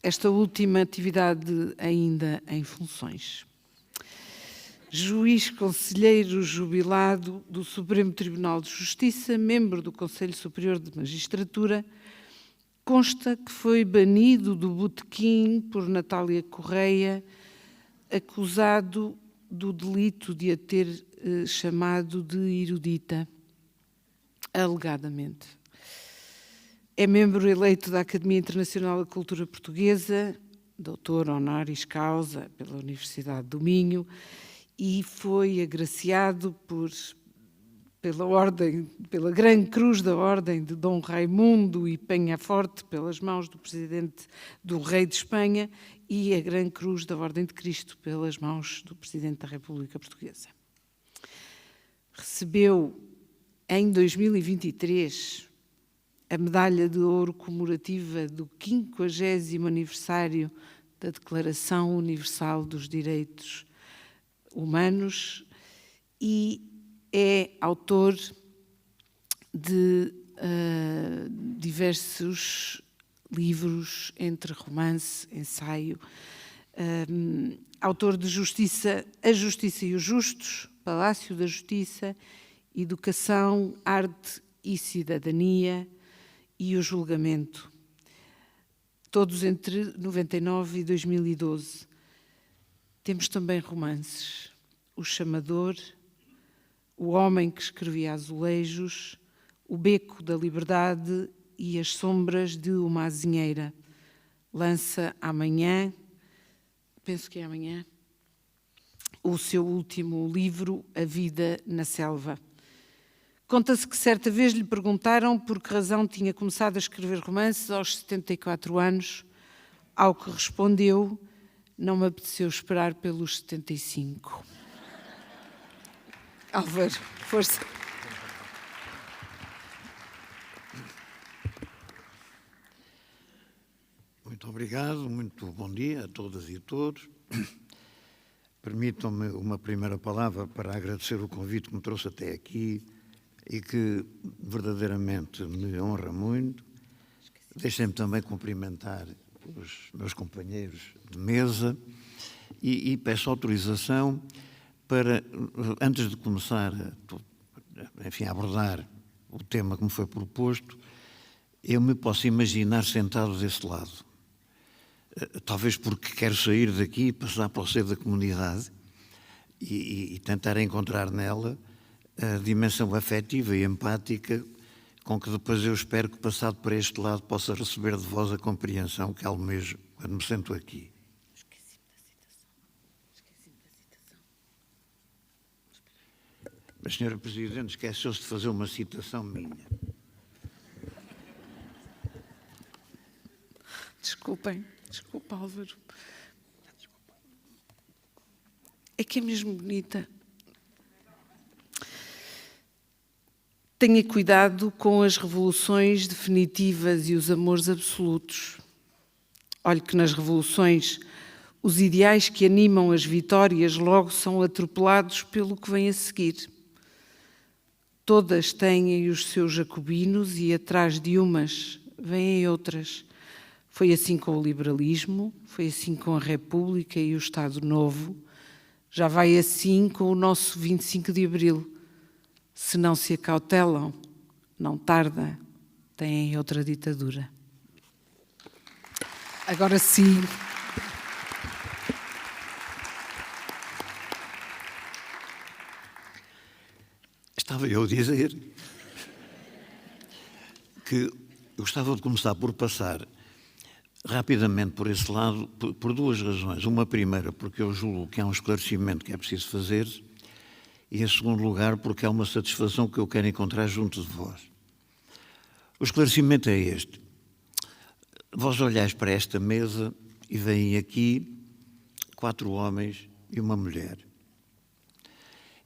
Esta última atividade ainda em funções. Juiz conselheiro jubilado do Supremo Tribunal de Justiça, membro do Conselho Superior de Magistratura. Consta que foi banido do botequim por Natália Correia, acusado do delito de a ter chamado de erudita, alegadamente. É membro eleito da Academia Internacional da Cultura Portuguesa, doutor honoris causa pela Universidade do Minho, e foi agraciado pela Grande Cruz da Ordem de Dom Raimundo e Penhaforte, pelas mãos do Rei de Espanha, e a Grande Cruz da Ordem de Cristo, pelas mãos do Presidente da República Portuguesa. Recebeu, em 2023, a medalha de ouro comemorativa do 50º aniversário da Declaração Universal dos Direitos Humanos e é autor de diversos livros, entre romance, ensaio, autor de Justiça, A Justiça e os Justos, Palácio da Justiça, Educação, Arte e Cidadania e O Julgamento, todos entre 99 e 2012. Temos também romances, O Chamador, O Homem que Escrevia Azulejos, O Beco da Liberdade e As Sombras de uma Azinheira. Lança amanhã, penso que é amanhã, o seu último livro, A Vida na Selva. Conta-se que certa vez lhe perguntaram por que razão tinha começado a escrever romances aos 74 anos, ao que respondeu: não me apeteceu esperar pelos 75. Álvaro, força. Muito obrigado, muito bom dia a todas e a todos. Permitam-me uma primeira palavra para agradecer o convite que me trouxe até aqui e que verdadeiramente me honra muito. Deixem-me também cumprimentar os meus companheiros de mesa e peço autorização para, antes de começar a abordar o tema que me foi proposto, eu me posso imaginar sentado desse lado. Talvez porque quero sair daqui e passar para o seio da comunidade e tentar encontrar nela a dimensão afetiva e empática com que depois eu espero que, passado para este lado, possa receber de vós a compreensão que almejo quando me sento aqui. Mas, Sra. Presidente, esqueceu-se de fazer uma citação minha. Desculpem, desculpa, Álvaro. É que é mesmo bonita. Tenha cuidado com as revoluções definitivas e os amores absolutos. Olhe que nas revoluções os ideais que animam as vitórias logo são atropelados pelo que vem a seguir. Todas têm os seus jacobinos e atrás de umas vêm outras. Foi assim com o liberalismo, foi assim com a República e o Estado Novo. Já vai assim com o nosso 25 de Abril. Se não se acautelam, não tarda, têm outra ditadura. Agora sim. Estava eu a dizer que eu gostava de começar por passar rapidamente por esse lado, por duas razões. Uma primeira, porque eu julgo que há um esclarecimento que é preciso fazer, e em segundo lugar, porque há uma satisfação que eu quero encontrar junto de vós. O esclarecimento é este. Vós olhais para esta mesa e veem aqui 4 homens e uma mulher.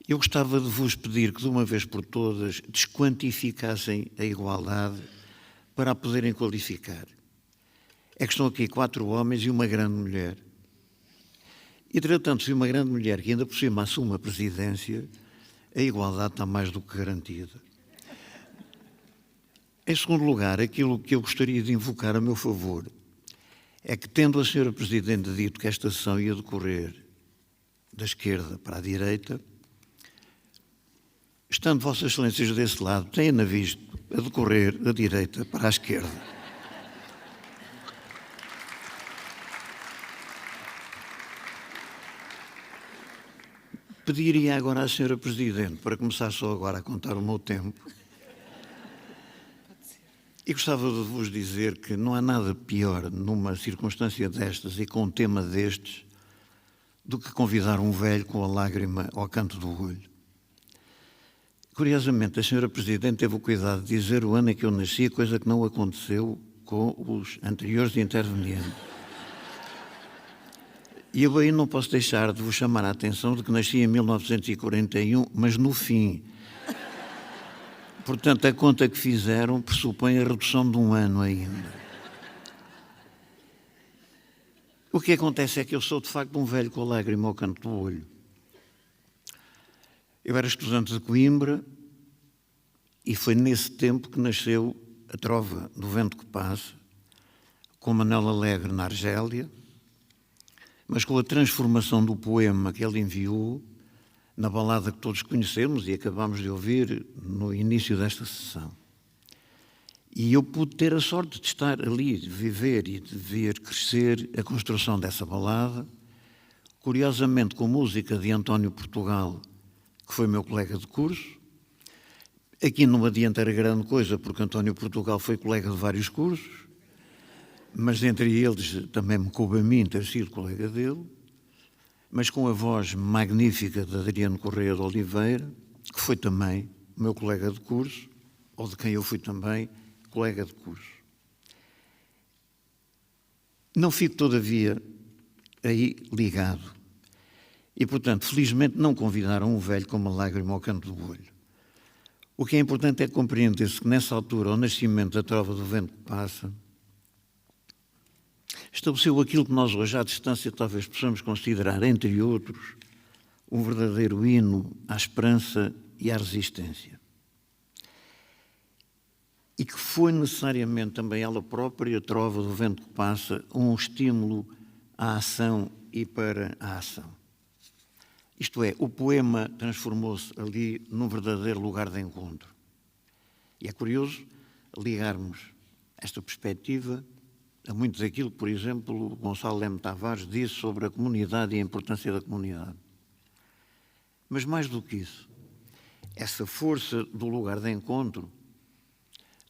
Eu gostava de vos pedir que, de uma vez por todas, desquantificassem a igualdade para a poderem qualificar. É que estão aqui 4 homens e uma grande mulher. E, tratando-se de uma grande mulher que ainda por cima assume a presidência, a igualdade está mais do que garantida. Em segundo lugar, aquilo que eu gostaria de invocar a meu favor é que, tendo a senhora Presidente dito que esta sessão ia decorrer da esquerda para a direita, estando Vossas Excelências desse lado, tenha-na visto a decorrer da direita para a esquerda. Pediria agora à senhora Presidente, para começar só agora a contar o meu tempo, e gostava de vos dizer que não há nada pior numa circunstância destas e com um tema destes do que convidar um velho com a lágrima ao canto do olho. Curiosamente, a senhora Presidente teve o cuidado de dizer o ano em que eu nasci, coisa que não aconteceu com os anteriores intervenientes. E eu aí não posso deixar de vos chamar a atenção de que nasci em 1941, mas no fim. Portanto, a conta que fizeram pressupõe a redução de um ano ainda. O que acontece é que eu sou, de facto, um velho com a lágrima ao canto do olho. Eu era estudante de Coimbra e foi nesse tempo que nasceu a Trova do Vento que Passa, com Manuel Alegre na Argélia, mas com a transformação do poema que ele enviou na balada que todos conhecemos e acabamos de ouvir no início desta sessão. E eu pude ter a sorte de estar ali, de viver e de ver crescer a construção dessa balada, curiosamente com música de António Portugal, que foi meu colega de curso. Aqui não adianta era grande coisa, porque António Portugal foi colega de vários cursos, mas entre eles também me coube a mim ter sido colega dele, mas com a voz magnífica de Adriano Correia de Oliveira, que foi também meu colega de curso, ou de quem eu fui também colega de curso. Não fico, todavia, aí ligado. E, portanto, felizmente não convidaram um velho com uma lágrima ao canto do olho. O que é importante é compreender-se que, nessa altura, ao nascimento da Trova do Vento que Passa, estabeleceu aquilo que nós hoje, à distância, talvez possamos considerar, entre outros, um verdadeiro hino à esperança e à resistência. E que foi necessariamente também ela própria, a Trova do Vento que Passa, um estímulo à ação e para a ação. Isto é, o poema transformou-se ali num verdadeiro lugar de encontro. E é curioso ligarmos esta perspectiva a muito daquilo que, por exemplo, Gonçalo Leme Tavares disse sobre a comunidade e a importância da comunidade. Mas mais do que isso, essa força do lugar de encontro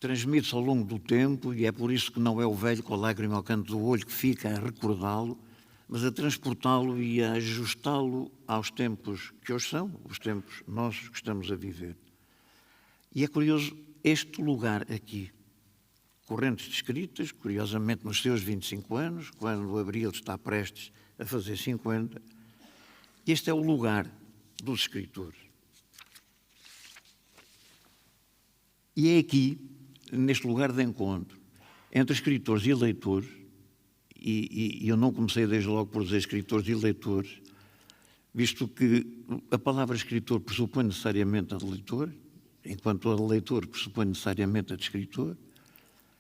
transmite-se ao longo do tempo, e é por isso que não é o velho com a lágrima ao canto do olho que fica a recordá-lo, mas a transportá-lo e a ajustá-lo aos tempos que hoje são, os tempos nossos que estamos a viver. E é curioso este lugar aqui, Correntes de Escritas, curiosamente nos seus 25 anos, quando o Abril está prestes a fazer 50, este é o lugar dos escritores. E é aqui, neste lugar de encontro, entre escritores e leitores, e eu não comecei desde logo por dizer escritores e leitores, visto que a palavra escritor pressupõe necessariamente a de leitor, enquanto a de leitor pressupõe necessariamente a de escritor,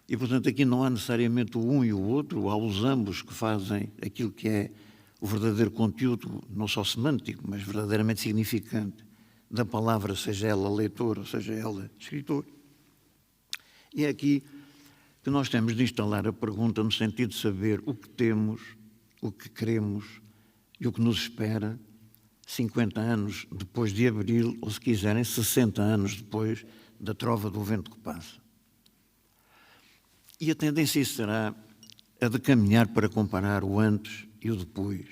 e, portanto, aqui não há necessariamente o um e o outro, há os ambos que fazem aquilo que é o verdadeiro conteúdo, não só semântico, mas verdadeiramente significante da palavra, seja ela leitor ou seja ela escritor. E é aqui que nós temos de instalar a pergunta no sentido de saber o que temos, o que queremos e o que nos espera 50 anos depois de Abril, ou se quiserem 60 anos depois da Trova do Vento que Passa. E a tendência será a de caminhar para comparar o antes e o depois.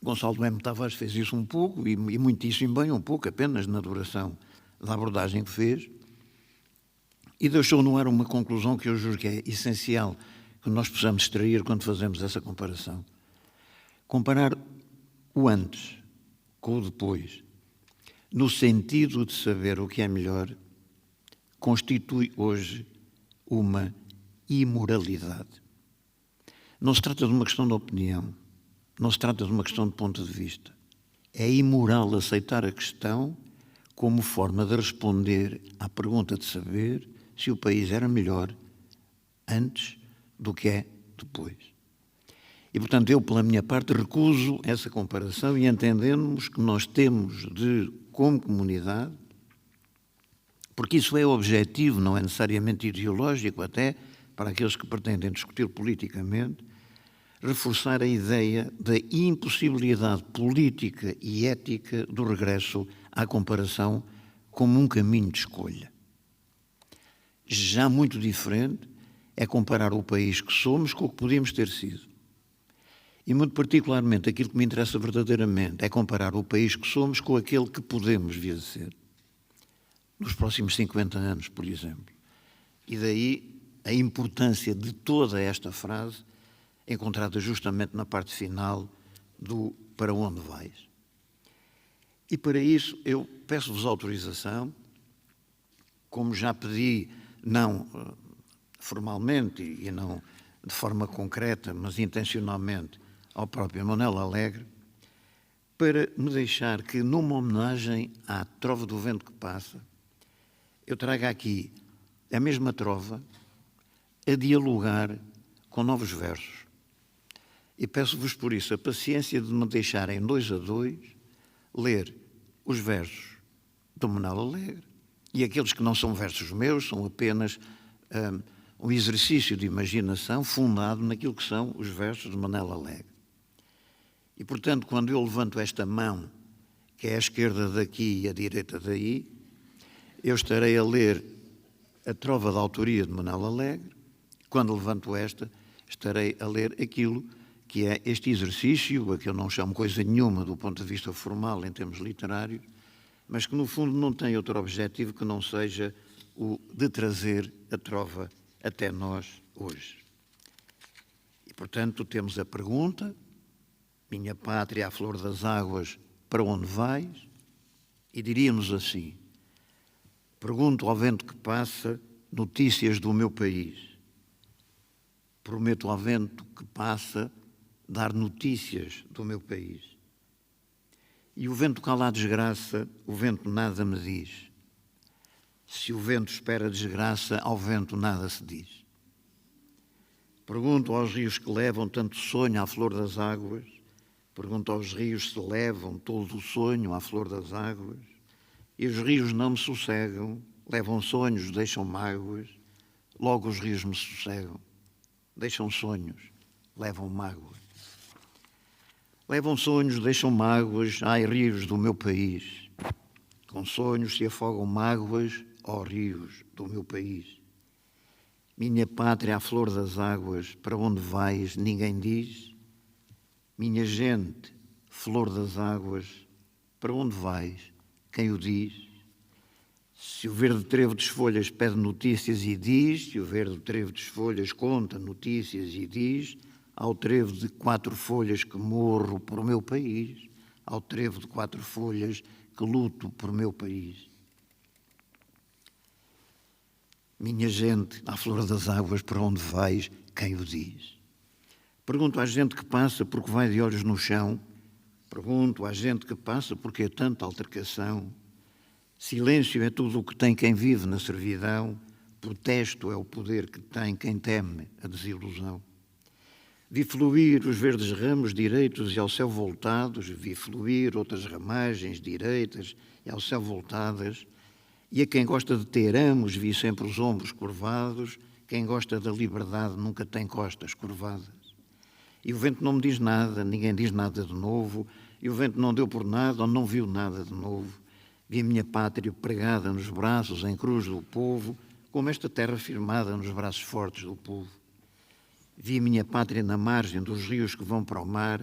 Gonçalo M. Tavares fez isso um pouco, e muitíssimo bem, um pouco apenas na duração da abordagem que fez, e deixou no ar uma conclusão que eu julgo que é essencial que nós possamos extrair quando fazemos essa comparação. Comparar o antes com o depois, no sentido de saber o que é melhor, constitui hoje uma imoralidade. Não se trata de uma questão de opinião, não se trata de uma questão de ponto de vista. É imoral aceitar a questão como forma de responder à pergunta de saber se o país era melhor antes do que é depois. E, portanto, eu, pela minha parte, recuso essa comparação e entendemos que nós temos de, como comunidade, porque isso é objetivo, não é necessariamente ideológico, até para aqueles que pretendem discutir politicamente, reforçar a ideia da impossibilidade política e ética do regresso à comparação como um caminho de escolha. Já muito diferente é comparar o país que somos com o que podíamos ter sido. E muito particularmente aquilo que me interessa verdadeiramente é comparar o país que somos com aquele que podemos vir a ser. Nos próximos 50 anos, por exemplo. E daí a importância de toda esta frase encontrada justamente na parte final do para onde vais. E para isso eu peço-vos autorização, como já pedi, não formalmente e não de forma concreta, mas intencionalmente, ao próprio Manuel Alegre, para me deixar que, numa homenagem à Trova do Vento que Passa, eu traga aqui a mesma trova a dialogar com novos versos. E peço-vos por isso a paciência de me deixarem 2 a 2 ler os versos do Manuel Alegre e aqueles que não são versos meus, são apenas um exercício de imaginação fundado naquilo que são os versos de Manuel Alegre. E, portanto, quando eu levanto esta mão, que é a esquerda daqui e a direita daí, eu estarei a ler a trova da autoria de Manuel Alegre. Quando levanto esta, estarei a ler aquilo que é este exercício, a que eu não chamo coisa nenhuma do ponto de vista formal em termos literários, mas que no fundo não tem outro objetivo que não seja o de trazer a trova até nós hoje. E, portanto, temos a pergunta: minha pátria, a flor das águas, para onde vais? E diríamos assim: pergunto ao vento que passa notícias do meu país. Prometo ao vento que passa dar notícias do meu país. E o vento cala a desgraça, o vento nada me diz. Se o vento espera desgraça, ao vento nada se diz. Pergunto aos rios que levam tanto sonho à flor das águas. Pergunto aos rios se levam todo o sonho à flor das águas. E os rios não me sossegam, levam sonhos, deixam mágoas. Logo os rios me sossegam, deixam sonhos, levam mágoas. Levam sonhos, deixam mágoas, ai rios do meu país. Com sonhos se afogam mágoas, ó rios do meu país. Minha pátria, a flor das águas, para onde vais, ninguém diz. Minha gente, flor das águas, para onde vais, quem o diz? Se o verde trevo das folhas pede notícias e diz, se o verde trevo das folhas conta notícias e diz, ao trevo de 4 folhas que morro por meu país, ao trevo de 4 folhas que luto por meu país. Minha gente, à flor das águas, para onde vais, quem o diz? Pergunto à gente que passa porque vai de olhos no chão, pergunto à gente que passa porque é tanta altercação. Silêncio é tudo o que tem quem vive na servidão, protesto é o poder que tem quem teme a desilusão. Vi fluir os verdes ramos direitos e ao céu voltados, vi fluir outras ramagens direitas e ao céu voltadas, e a quem gosta de ter amos vi sempre os ombros curvados, quem gosta da liberdade nunca tem costas curvadas. E o vento não me diz nada, ninguém diz nada de novo, e o vento não deu por nada ou não viu nada de novo. Vi a minha pátria pregada nos braços em cruz do povo, como esta terra firmada nos braços fortes do povo. Vi a minha pátria na margem dos rios que vão para o mar,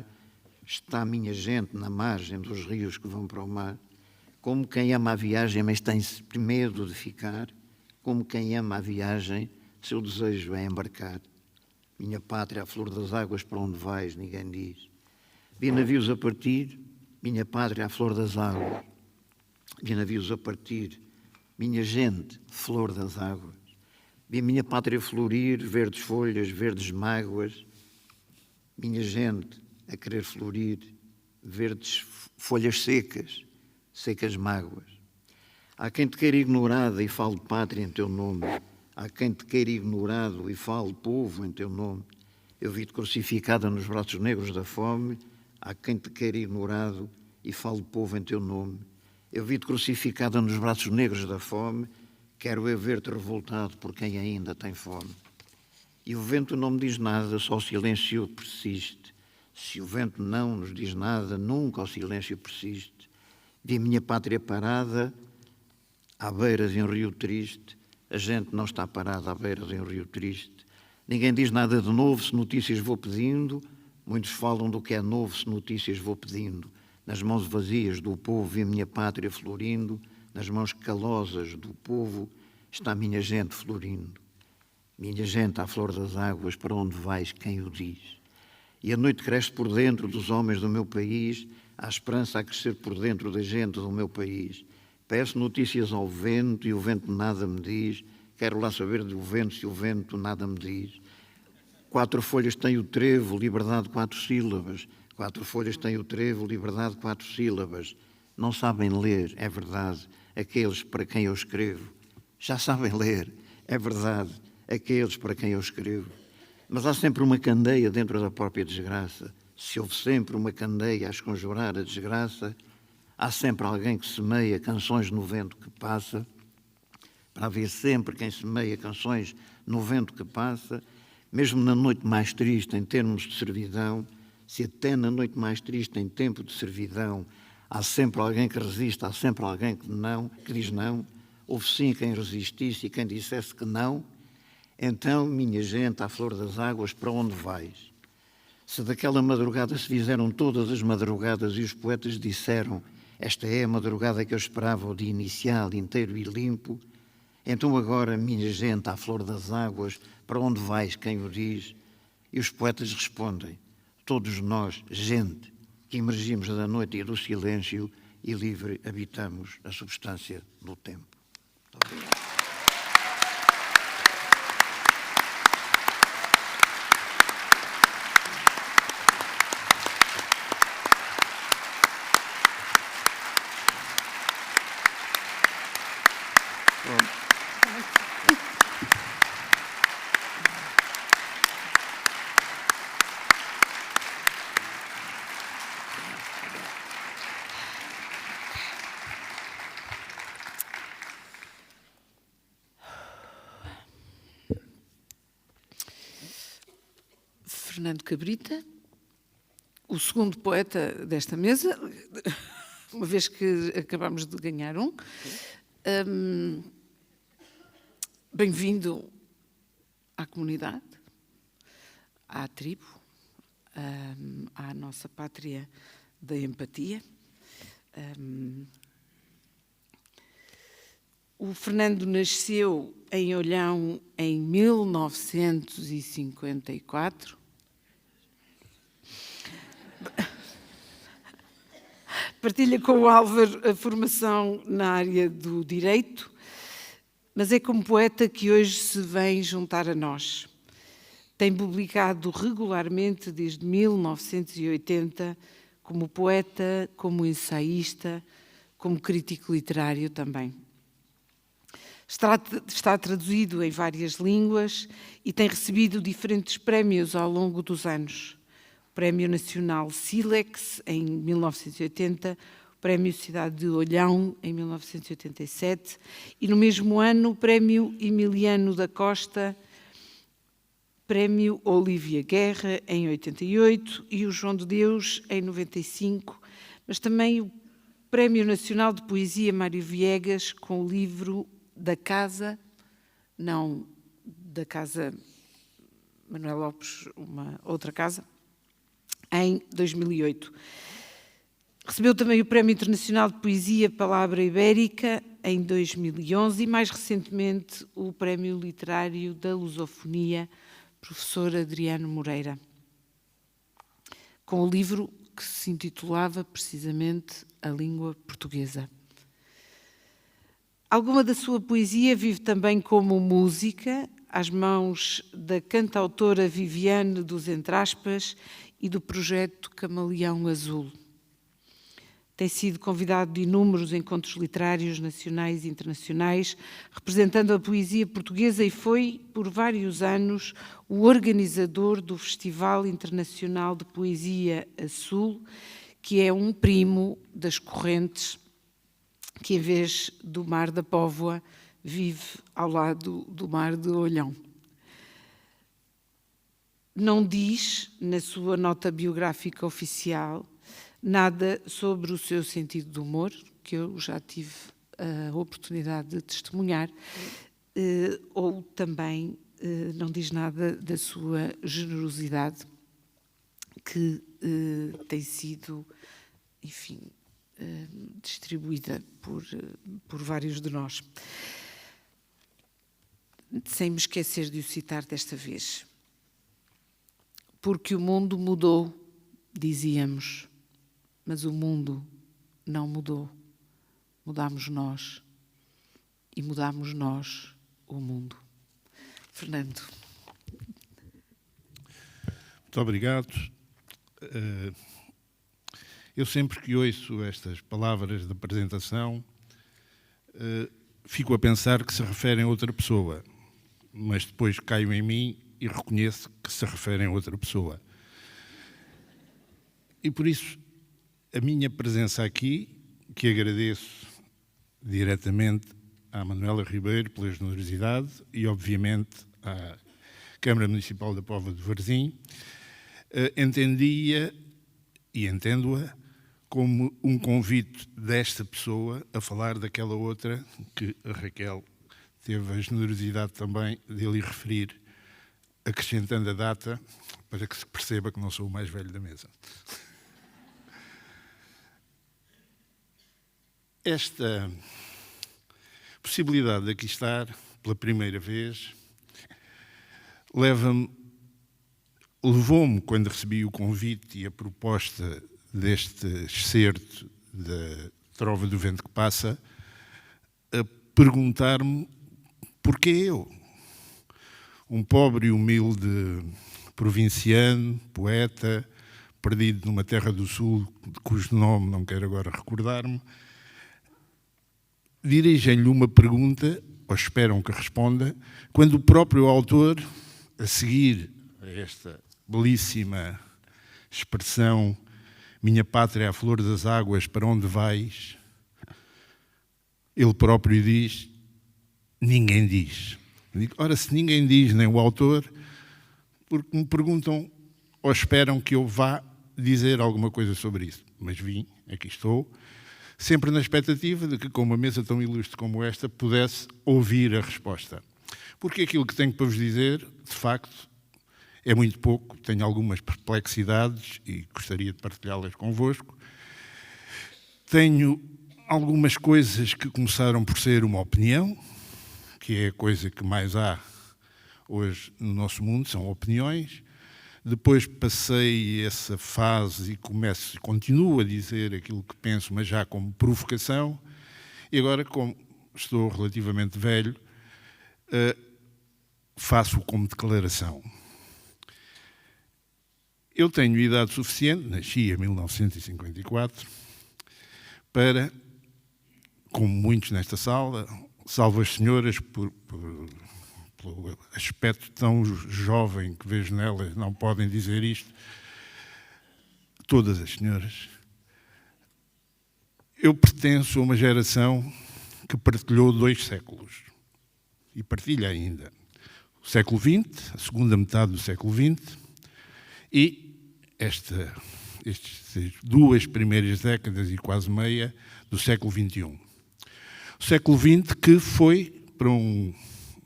está a minha gente na margem dos rios que vão para o mar, como quem ama a viagem, mas tem medo de ficar, como quem ama a viagem, seu desejo é embarcar. Minha pátria, a flor das águas, para onde vais, ninguém diz. Vi navios a partir, minha pátria, a flor das águas. Vi navios a partir, minha gente, flor das águas. Vi a minha pátria florir, verdes folhas, verdes mágoas. Minha gente a querer florir, verdes folhas secas, secas mágoas. Há quem te queira ignorada e fale pátria em teu nome. Há quem te queira ignorado e fale povo em teu nome. Eu vi-te crucificada nos braços negros da fome. Há quem te queira ignorado e fale povo em teu nome. Eu vi-te crucificada nos braços negros da fome. Quero eu ver-te revoltado por quem ainda tem fome. E o vento não me diz nada, só o silêncio persiste. Se o vento não nos diz nada, nunca o silêncio persiste. Vi a minha pátria parada à beira de um rio triste. A gente não está parada à beira de um rio triste. Ninguém diz nada de novo, se notícias vou pedindo. Muitos falam do que é novo, se notícias vou pedindo. Nas mãos vazias do povo vi a minha pátria florindo. Nas mãos calosas do povo está a minha gente florindo. Minha gente, à flor das águas, para onde vais, quem o diz? E a noite cresce por dentro dos homens do meu país, há esperança a crescer por dentro da gente do meu país. Peço notícias ao vento e o vento nada me diz. Quero lá saber do vento se o vento nada me diz. 4 folhas tem o trevo, liberdade 4 sílabas. 4 folhas tem o trevo, liberdade 4 sílabas. Não sabem ler, é verdade, aqueles para quem eu escrevo. Já sabem ler, é verdade, aqueles para quem eu escrevo. Mas há sempre uma candeia dentro da própria desgraça. Se houve sempre uma candeia a esconjurar a desgraça, há sempre alguém que semeia canções no vento que passa. Para haver sempre quem semeia canções no vento que passa, mesmo na noite mais triste em termos de servidão, se até na noite mais triste em tempo de servidão, há sempre alguém que resiste, há sempre alguém que diz não. Houve sim quem resistisse e quem dissesse que não. Então, minha gente, à flor das águas, para onde vais? Se daquela madrugada se fizeram todas as madrugadas e os poetas disseram esta é a madrugada que eu esperava, o dia inicial, inteiro e limpo, então agora, minha gente, à flor das águas, para onde vais, quem o diz? E os poetas respondem, todos nós, gente, que emergimos da noite e do silêncio e livre habitamos a substância do tempo. Muito obrigado. Fernando Cabrita, o segundo poeta desta mesa, uma vez que acabamos de ganhar um. Bem-vindo à comunidade, à tribo, à nossa pátria da empatia. O Fernando nasceu em Olhão em 1954. Partilha com o Álvaro a formação na área do direito, mas é como poeta que hoje se vem juntar a nós. Tem publicado regularmente desde 1980 como poeta, como ensaísta, como crítico literário também. Está traduzido em várias línguas e tem recebido diferentes prémios ao longo dos anos. O Prémio Nacional Silex, em 1980, o Prémio Cidade de Olhão, em 1987, e no mesmo ano o Prémio Emiliano da Costa, Prémio Olívia Guerra, em 88, e o João de Deus, em 95, mas também o Prémio Nacional de Poesia Mário Viegas, com o livro Da Casa não da Casa Manuel Lopes, uma outra casa, em 2008. Recebeu também o Prémio Internacional de Poesia Palavra Ibérica em 2011 e, mais recentemente, o Prémio Literário da Lusofonia, professor Adriano Moreira, com o livro que se intitulava precisamente A Língua Portuguesa. Alguma da sua poesia vive também como música, às mãos da cantautora Viviane dos Entraspas e do projeto Camaleão Azul. Tem sido convidado de inúmeros encontros literários nacionais e internacionais, representando a poesia portuguesa, e foi, por vários anos, o organizador do Festival Internacional de Poesia Azul, que é um primo das correntes que, em vez do Mar da Póvoa, vive ao lado do Mar de Olhão. Não diz, na sua nota biográfica oficial, nada sobre o seu sentido de humor, que eu já tive a oportunidade de testemunhar, ou também não diz nada da sua generosidade, que tem sido, enfim, distribuída por vários de nós. Sem me esquecer de o citar desta vez. Porque o mundo mudou, dizíamos, mas o mundo não mudou. Mudámos nós e mudámos nós o mundo. Fernando. Muito obrigado. Eu sempre que ouço estas palavras de apresentação, fico a pensar que se referem a outra pessoa, mas depois caio em mim e reconheço que se referem a outra pessoa. E por isso, a minha presença aqui, que agradeço diretamente à Manuela Ribeiro pela generosidade e, obviamente, à Câmara Municipal da Póvoa de Varzim, entendia e entendo-a como um convite desta pessoa a falar daquela outra que a Raquel teve a generosidade também de lhe referir, acrescentando a data para que se perceba que não sou o mais velho da mesa. Esta possibilidade de aqui estar pela primeira vez levou-me, quando recebi o convite e a proposta deste excerto da Trova do Vento que Passa, a perguntar-me porquê eu, um pobre e humilde provinciano, poeta, perdido numa terra do sul, cujo nome não quero agora recordar-me, dirigem-lhe uma pergunta, ou esperam que responda, quando o próprio autor, a seguir a esta belíssima expressão "Minha pátria, a flor das águas, para onde vais?", ele próprio diz: ninguém diz. Digo, ora, se ninguém diz, nem o autor, porque me perguntam ou esperam que eu vá dizer alguma coisa sobre isso. Mas vim, aqui estou, sempre na expectativa de que, com uma mesa tão ilustre como esta, pudesse ouvir a resposta. Porque aquilo que tenho para vos dizer, de facto, é muito pouco, tenho algumas perplexidades e gostaria de partilhá-las convosco. Tenho algumas coisas que começaram por ser uma opinião, que é a coisa que mais há hoje no nosso mundo, são opiniões. Depois passei essa fase e continuo a dizer aquilo que penso, mas já como provocação. E agora, como estou relativamente velho, faço como declaração. Eu tenho idade suficiente, nasci em 1954, para, como muitos nesta sala, salvo as senhoras, pelo aspecto tão jovem que vejo nelas, não podem dizer isto, todas as senhoras, eu pertenço a uma geração que partilhou 2 séculos, e partilha ainda. O século XX, a segunda metade do século XX, e estas 2 primeiras décadas e quase meia do século XXI. O século XX que foi, para um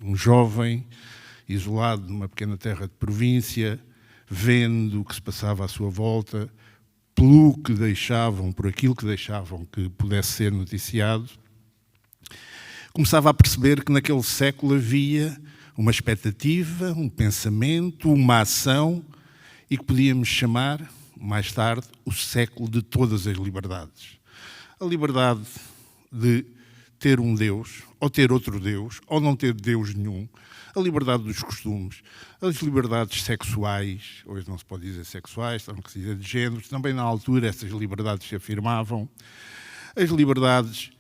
um jovem isolado numa pequena terra de província, vendo o que se passava à sua volta, por aquilo que deixavam que pudesse ser noticiado, começava a perceber que naquele século havia uma expectativa, um pensamento, uma ação, e que podíamos chamar, mais tarde, o século de todas as liberdades. A liberdade de ter um Deus, ou ter outro Deus, ou não ter Deus nenhum. A liberdade dos costumes, as liberdades sexuais, hoje não se pode dizer sexuais, estão a dizer de géneros, também na altura essas liberdades se afirmavam. As liberdades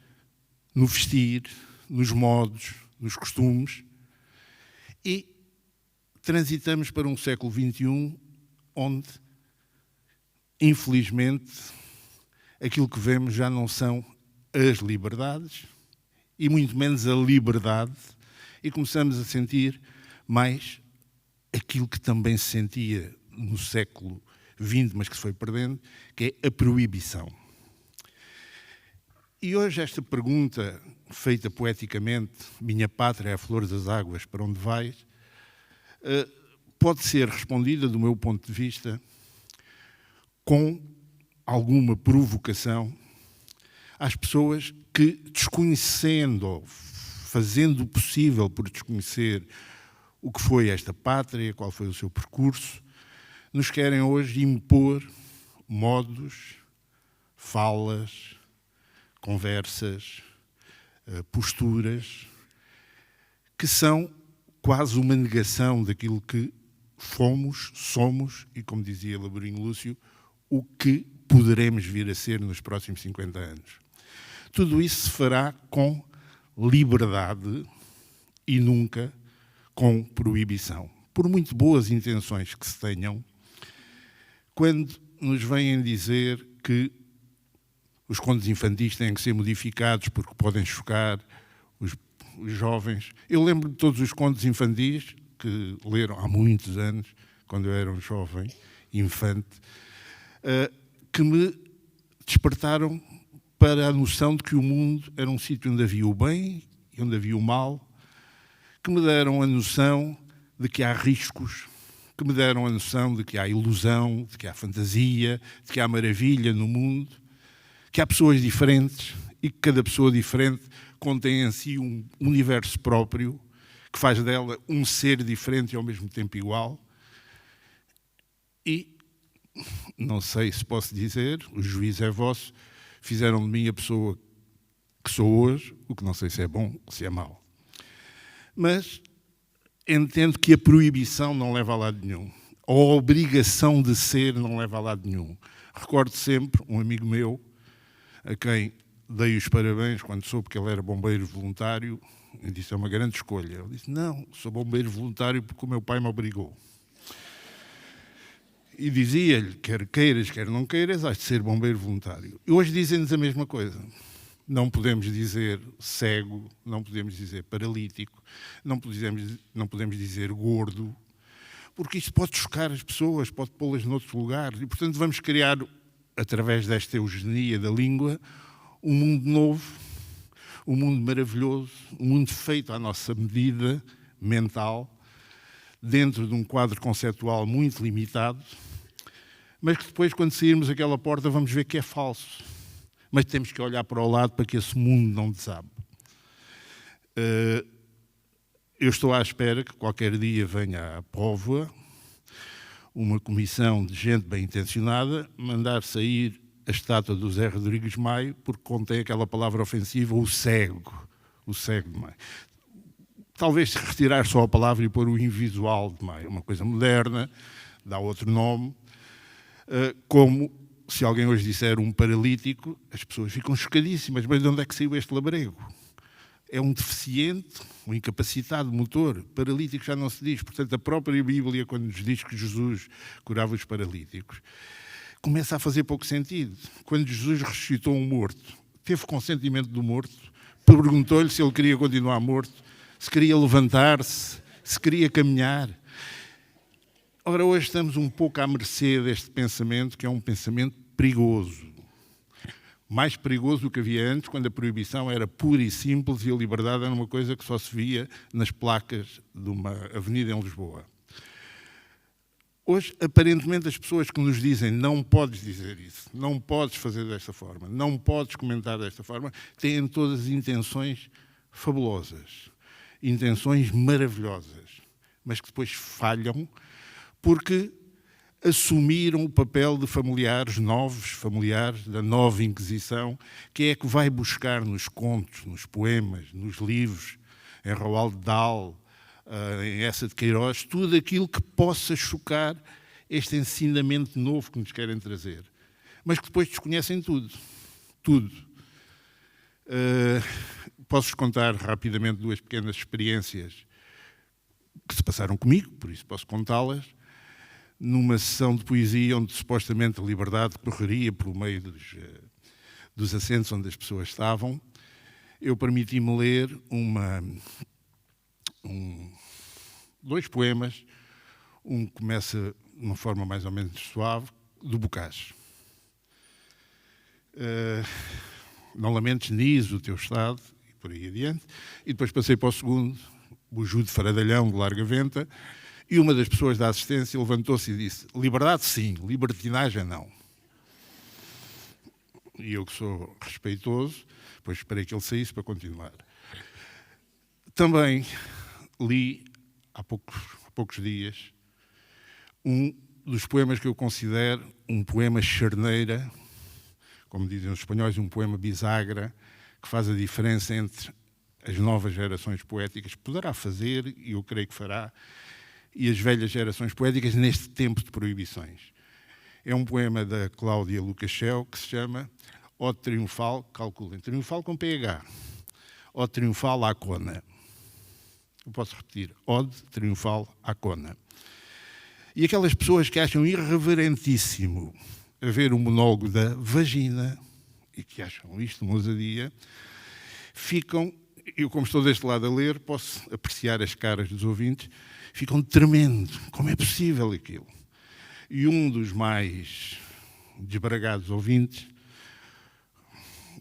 no vestir, nos modos, nos costumes. E transitamos para um século XXI onde, infelizmente, aquilo que vemos já não são as liberdades e muito menos a liberdade, e começamos a sentir mais aquilo que também se sentia no século XX, mas que se foi perdendo, que é a proibição. E hoje esta pergunta, feita poeticamente, minha pátria é a flor das águas, para onde vais, pode ser respondida, do meu ponto de vista, com alguma provocação às pessoas que, desconhecendo, fazendo o possível por desconhecer o que foi esta pátria, qual foi o seu percurso, nos querem hoje impor modos, falas, conversas, posturas, que são quase uma negação daquilo que fomos, somos, e como dizia Laborinho Lúcio, o que poderemos vir a ser nos próximos 50 anos. Tudo isso se fará com liberdade e nunca com proibição. Por muito boas intenções que se tenham, quando nos vêm dizer que os contos infantis têm que ser modificados porque podem chocar os jovens. Eu lembro de todos os contos infantis que leram há muitos anos, quando eu era um jovem, infante, que me despertaram para a noção de que o mundo era um sítio onde havia o bem e onde havia o mal, que me deram a noção de que há riscos, que me deram a noção de que há ilusão, de que há fantasia, de que há maravilha no mundo, que há pessoas diferentes e que cada pessoa diferente contém em si um universo próprio que faz dela um ser diferente e ao mesmo tempo igual. E, não sei se posso dizer, o juízo é vosso, fizeram de mim a pessoa que sou hoje, o que não sei se é bom ou se é mau. Mas entendo que a proibição não leva a lado nenhum. A obrigação de ser não leva a lado nenhum. Recordo sempre um amigo meu, a quem dei os parabéns quando soube que ele era bombeiro voluntário, e disse, é uma grande escolha. Ele disse, não, sou bombeiro voluntário porque o meu pai me obrigou. E dizia-lhe, quer queiras, quer não queiras, has de ser bombeiro voluntário. E hoje dizem-nos a mesma coisa. Não podemos dizer cego, não podemos dizer paralítico, não podemos dizer gordo, porque isto pode chocar as pessoas, pode pô-las noutros lugares. E, portanto, vamos criar, através desta eugenia da língua, um mundo novo, um mundo maravilhoso, um mundo feito à nossa medida mental, dentro de um quadro conceptual muito limitado, mas que depois, quando sairmos daquela porta, vamos ver que é falso. Mas temos que olhar para o lado para que esse mundo não desabe. Eu estou à espera que qualquer dia venha à Póvoa uma comissão de gente bem intencionada mandar sair a estátua do Zé Rodrigues Maio porque contém aquela palavra ofensiva, o cego de Maio. Talvez se retirar só a palavra e pôr o invisual de Maio, uma coisa moderna, dá outro nome, como se alguém hoje disser um paralítico, as pessoas ficam chocadíssimas, mas de onde é que saiu este labrego? É um deficiente, um incapacitado motor, paralítico já não se diz, portanto a própria Bíblia, quando nos diz que Jesus curava os paralíticos, começa a fazer pouco sentido. Quando Jesus ressuscitou um morto, teve consentimento do morto, perguntou-lhe se ele queria continuar morto, se queria levantar-se, se queria caminhar. Ora, hoje estamos um pouco à mercê deste pensamento, que é um pensamento perigoso. mais perigoso do que havia antes, quando a proibição era pura e simples e a liberdade era uma coisa que só se via nas placas de uma avenida em Lisboa. Hoje, aparentemente, as pessoas que nos dizem não podes dizer isso, não podes fazer desta forma, não podes comentar desta forma, têm todas as intenções fabulosas, intenções maravilhosas, mas que depois falham porque assumiram o papel de familiares novos, familiares da nova Inquisição, que é que vai buscar nos contos, nos poemas, nos livros, em Roald Dahl, em Essa de Queiroz, tudo aquilo que possa chocar este ensinamento novo que nos querem trazer. Mas que depois desconhecem tudo. Tudo. Posso-vos contar rapidamente 2 pequenas experiências que se passaram comigo, por isso posso contá-las. Numa sessão de poesia onde supostamente a liberdade correria pelo meio dos assentos onde as pessoas estavam, eu permiti-me ler 2 poemas. Um começa de uma forma mais ou menos suave, do Bocage. Não lamentes nisso o teu estado, e por aí adiante. E depois passei para o segundo, o Jude Faradalhão, de Larga Venta, e uma das pessoas da assistência levantou-se e disse: liberdade sim, libertinagem não. E eu, que sou respeitoso, depois esperei que ele saísse para continuar. Também li, há poucos dias, um dos poemas que eu considero um poema charneira, como dizem os espanhóis, um poema bisagra, que faz a diferença entre as novas gerações poéticas, poderá fazer, e eu creio que fará, e as velhas gerações poéticas neste tempo de proibições. É um poema da Cláudia Lucachel que se chama Ode Triunfal, calculem, triunfal com PH, Ode Triunfal à Cona. Eu posso repetir, Ode Triunfal à Cona. E aquelas pessoas que acham irreverentíssimo haver um monólogo da vagina, e que acham isto uma ousadia, ficam, eu como estou deste lado a ler, posso apreciar as caras dos ouvintes, ficam tremendo. Como é possível aquilo? E um dos mais desbragados ouvintes,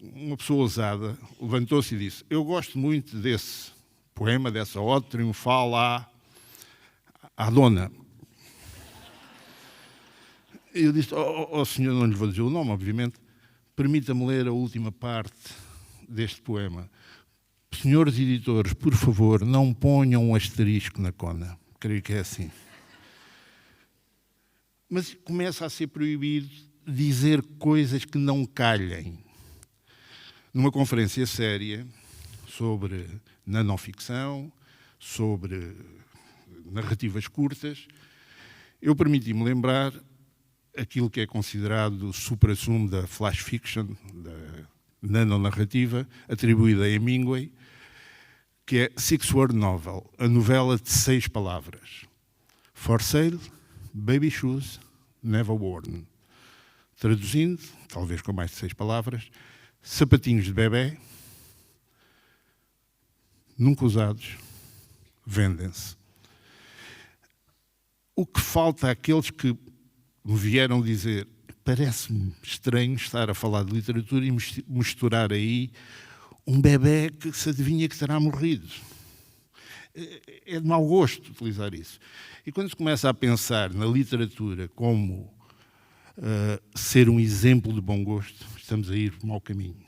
uma pessoa ousada, levantou-se e disse: eu gosto muito desse poema, dessa ode triunfal à dona. Eu disse: senhor, não lhe vou dizer o nome, obviamente, permita-me ler a última parte deste poema. Senhores editores, por favor, não ponham um asterisco na cona. Creio que é assim. Mas começa a ser proibido dizer coisas que não calhem. Numa conferência séria sobre nanoficção, sobre narrativas curtas, eu permiti-me lembrar aquilo que é considerado o supra-sumo da flash fiction, da nanonarrativa, atribuída a Hemingway, que é Six-Word Novel, a novela de 6 palavras. For sale, baby shoes, never worn. Traduzindo, talvez com mais de 6 palavras, sapatinhos de bebê, nunca usados, vendem-se. O que falta àqueles que me vieram dizer: parece-me estranho estar a falar de literatura e misturar aí um bebé que se adivinha que terá morrido. É de mau gosto utilizar isso. E quando se começa a pensar na literatura como ser um exemplo de bom gosto, estamos a ir por mau caminho.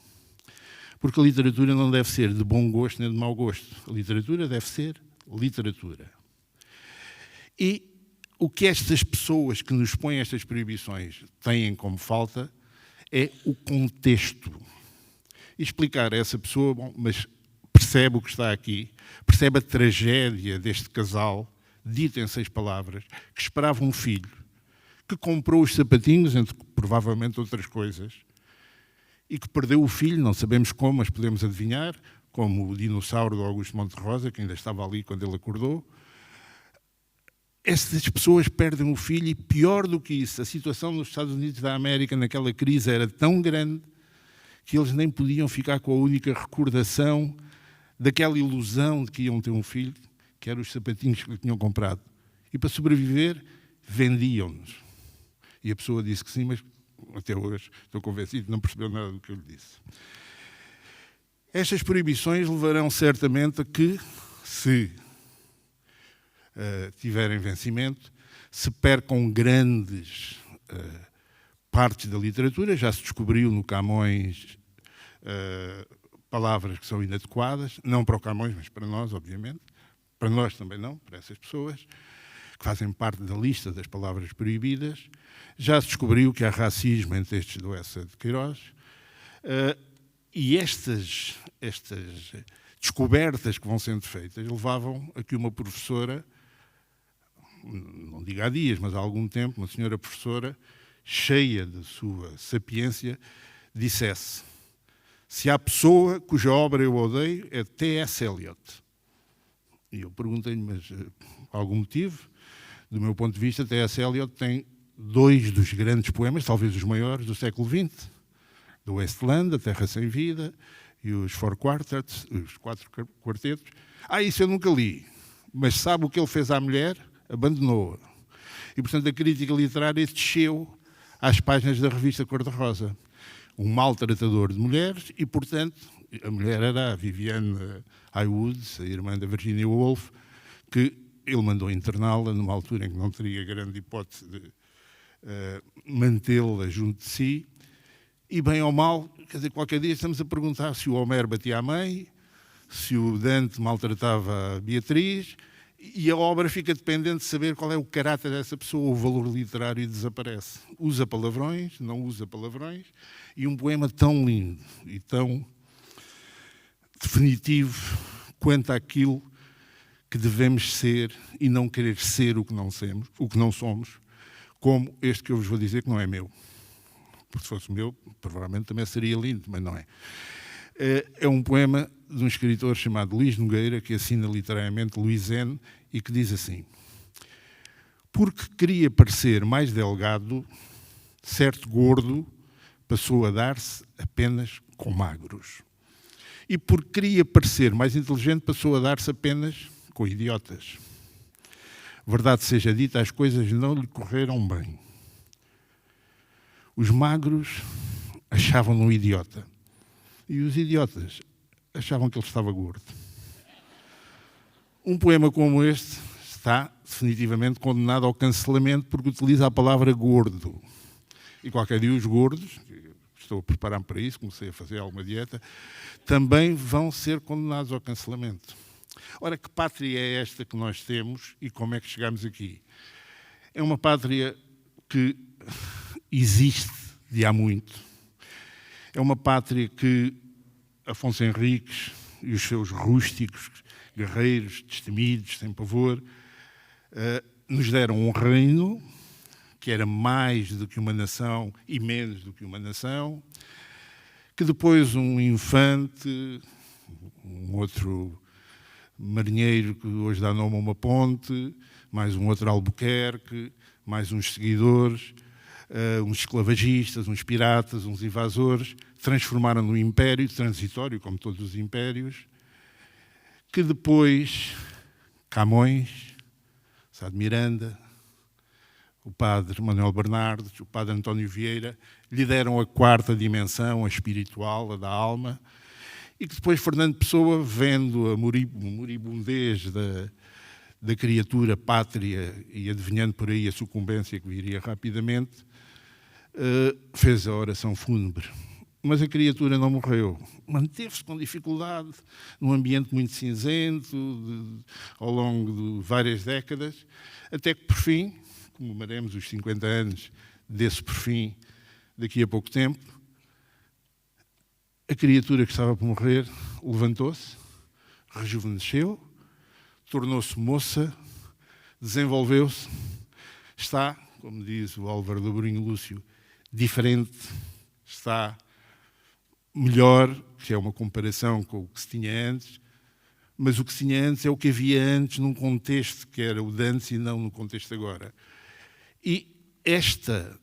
Porque a literatura não deve ser de bom gosto nem de mau gosto. A literatura deve ser literatura. E o que estas pessoas que nos põem estas proibições têm como falta é o contexto. E explicar a essa pessoa, bom, mas percebe o que está aqui, percebe a tragédia deste casal, dito em 6 palavras, que esperava um filho, que comprou os sapatinhos, entre provavelmente outras coisas, e que perdeu o filho, não sabemos como, mas podemos adivinhar, como o dinossauro do Augusto Monterrosa, que ainda estava ali quando ele acordou. Essas pessoas perdem o filho e, pior do que isso, a situação nos Estados Unidos da América naquela crise era tão grande que eles nem podiam ficar com a única recordação daquela ilusão de que iam ter um filho, que eram os sapatinhos que lhe tinham comprado. E para sobreviver, vendiam-nos. E a pessoa disse que sim, mas até hoje, estou convencido, não percebeu nada do que eu lhe disse. Estas proibições levarão certamente a que, se tiverem vencimento, se percam grandes partes da literatura. Já se descobriu no Camões palavras que são inadequadas, não para o Camões, mas para nós, obviamente. Para nós também não, para essas pessoas, que fazem parte da lista das palavras proibidas. Já se descobriu que há racismo em textos do Eça de Queiroz. E estas descobertas que vão sendo feitas levavam a que uma professora, não digo há dias, mas há algum tempo, uma senhora professora, cheia de sua sapiência, dissesse: se há pessoa cuja obra eu odeio, é T.S. Eliot. E eu perguntei-lhe, mas algum motivo? Do meu ponto de vista, T.S. Eliot tem 2 dos grandes poemas, talvez os maiores, do século XX. Do Wasteland, A Terra Sem Vida, e os Four Quartets, os 4 quartetos. Isso eu nunca li. Mas sabe o que ele fez à mulher? Abandonou-a. E, portanto, a crítica literária desceu às páginas da revista Cor-de-Rosa. Um maltratador de mulheres e, portanto, a mulher era a Vivienne Highwood, a irmã da Virginia Woolf, que ele mandou interná-la numa altura em que não teria grande hipótese de mantê-la junto de si. E, bem ou mal, quer dizer, qualquer dia estamos a perguntar se o Homero batia a mãe, se o Dante maltratava a Beatriz, e a obra fica dependente de saber qual é o caráter dessa pessoa. O valor literário desaparece. Usa palavrões, não usa palavrões, e um poema tão lindo e tão definitivo quanto àquilo que devemos ser e não querer ser o que não somos, como este que eu vos vou dizer, que não é meu. Porque se fosse meu, provavelmente também seria lindo, mas não é. É um poema de um escritor chamado Luís Nogueira, que assina literariamente Luís N., e que diz assim: porque queria parecer mais delgado, certo gordo passou a dar-se apenas com magros. E porque queria parecer mais inteligente, passou a dar-se apenas com idiotas. Verdade seja dita, as coisas não lhe correram bem. Os magros achavam-no um idiota. E os idiotas achavam que ele estava gordo. Um poema como este está definitivamente condenado ao cancelamento porque utiliza a palavra gordo. E qualquer dia os gordos, estou a preparar-me para isso, comecei a fazer alguma dieta, também vão ser condenados ao cancelamento. Ora, que pátria é esta que nós temos e como é que chegamos aqui? É uma pátria que existe de há muito. É uma pátria que Afonso Henriques e os seus rústicos, guerreiros, destemidos, sem pavor, nos deram um reino que era mais do que uma nação e menos do que uma nação, que depois um infante, um outro marinheiro que hoje dá nome a uma ponte, mais um outro Albuquerque, mais uns seguidores, uns esclavagistas, uns piratas, uns invasores, transformaram no império transitório, como todos os impérios, que depois Camões, Sá de Miranda, o padre Manuel Bernardes, o padre António Vieira, lhe deram a 4ª dimensão, a espiritual, a da alma, e que depois Fernando Pessoa, vendo a moribundez da criatura pátria e adivinhando por aí a sucumbência que viria rapidamente, fez a oração fúnebre. Mas a criatura não morreu. Manteve-se com dificuldade, num ambiente muito cinzento, ao longo de várias décadas, até que, por fim, comemomaremos os 50 anos desse por fim daqui a pouco tempo, a criatura que estava por morrer levantou-se, rejuvenesceu, tornou-se moça, desenvolveu-se, está, como diz o Álvaro do Bruno Lúcio, diferente, está melhor, que é uma comparação com o que se tinha antes, mas o que se tinha antes é o que havia antes num contexto que era o de antes e não no contexto agora. E esta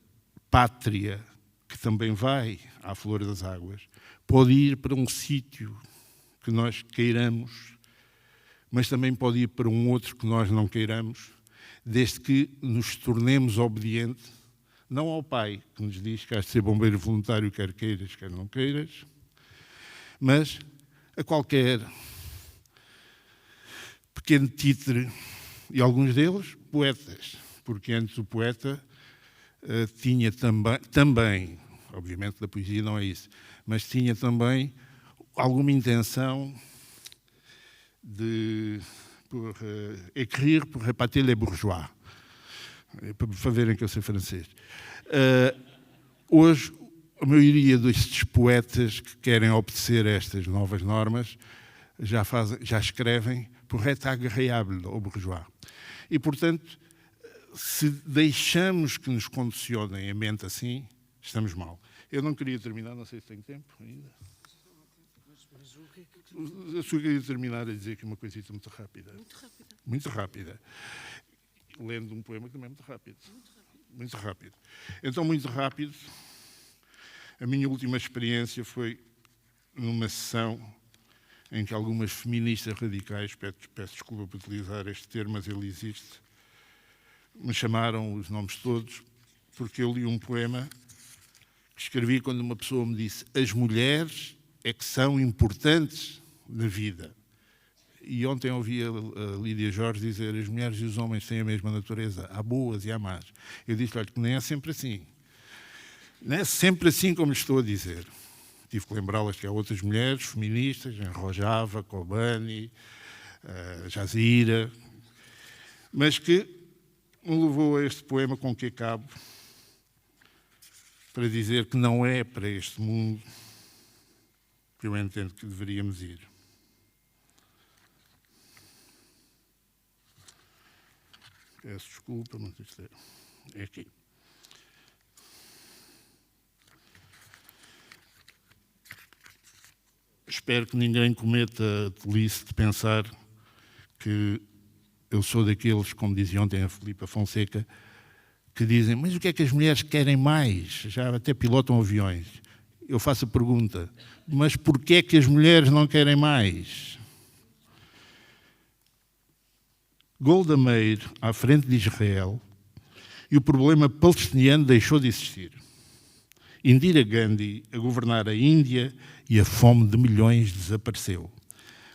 pátria, que também vai à Flor das Águas, pode ir para um sítio que nós queiramos, mas também pode ir para um outro que nós não queiramos, desde que nos tornemos obedientes não ao pai, que nos diz que has de ser bombeiro voluntário, quer queiras, quer não queiras, mas a qualquer pequeno títere, e alguns deles poetas, porque antes o poeta tinha também, obviamente da poesia não é isso, mas tinha também alguma intenção de écrire pour épater les bourgeois, para verem que eu sei francês. Hoje, a maioria destes poetas que querem obedecer a estas novas normas já escrevem pour être agréable au bourgeois. E, portanto, se deixamos que nos condicionem a mente assim, estamos mal. Eu não queria terminar, não sei se tenho tempo ainda. Eu só queria terminar a dizer aqui uma coisita muito rápida. Muito rápida. Lendo um poema que também é muito rápido. Muito rápido. Então, muito rápido, a minha última experiência foi numa sessão em que algumas feministas radicais, peço desculpa por utilizar este termo, mas ele existe, me chamaram os nomes todos, porque eu li um poema que escrevi quando uma pessoa me disse: as mulheres é que são importantes na vida. E ontem ouvi a Lídia Jorge dizer: as mulheres e os homens têm a mesma natureza, há boas e há más. Eu disse: olha, que nem é sempre assim. Não é sempre assim como lhe estou a dizer. Tive que lembrá-las que há outras mulheres feministas, Rojava, Kobani, Jazira, mas que me levou a este poema com que acabo, para dizer que não é para este mundo que eu entendo que deveríamos ir. Peço desculpa, mas isto é aqui. Espero que ninguém cometa a tolice de pensar que eu sou daqueles, como dizia ontem a Filipa Fonseca, que dizem: mas o que é que as mulheres querem mais? Já até pilotam aviões. Eu faço a pergunta: mas porquê é que as mulheres não querem mais? Golda Meir à frente de Israel e o problema palestiniano deixou de existir. Indira Gandhi a governar a Índia e a fome de milhões desapareceu.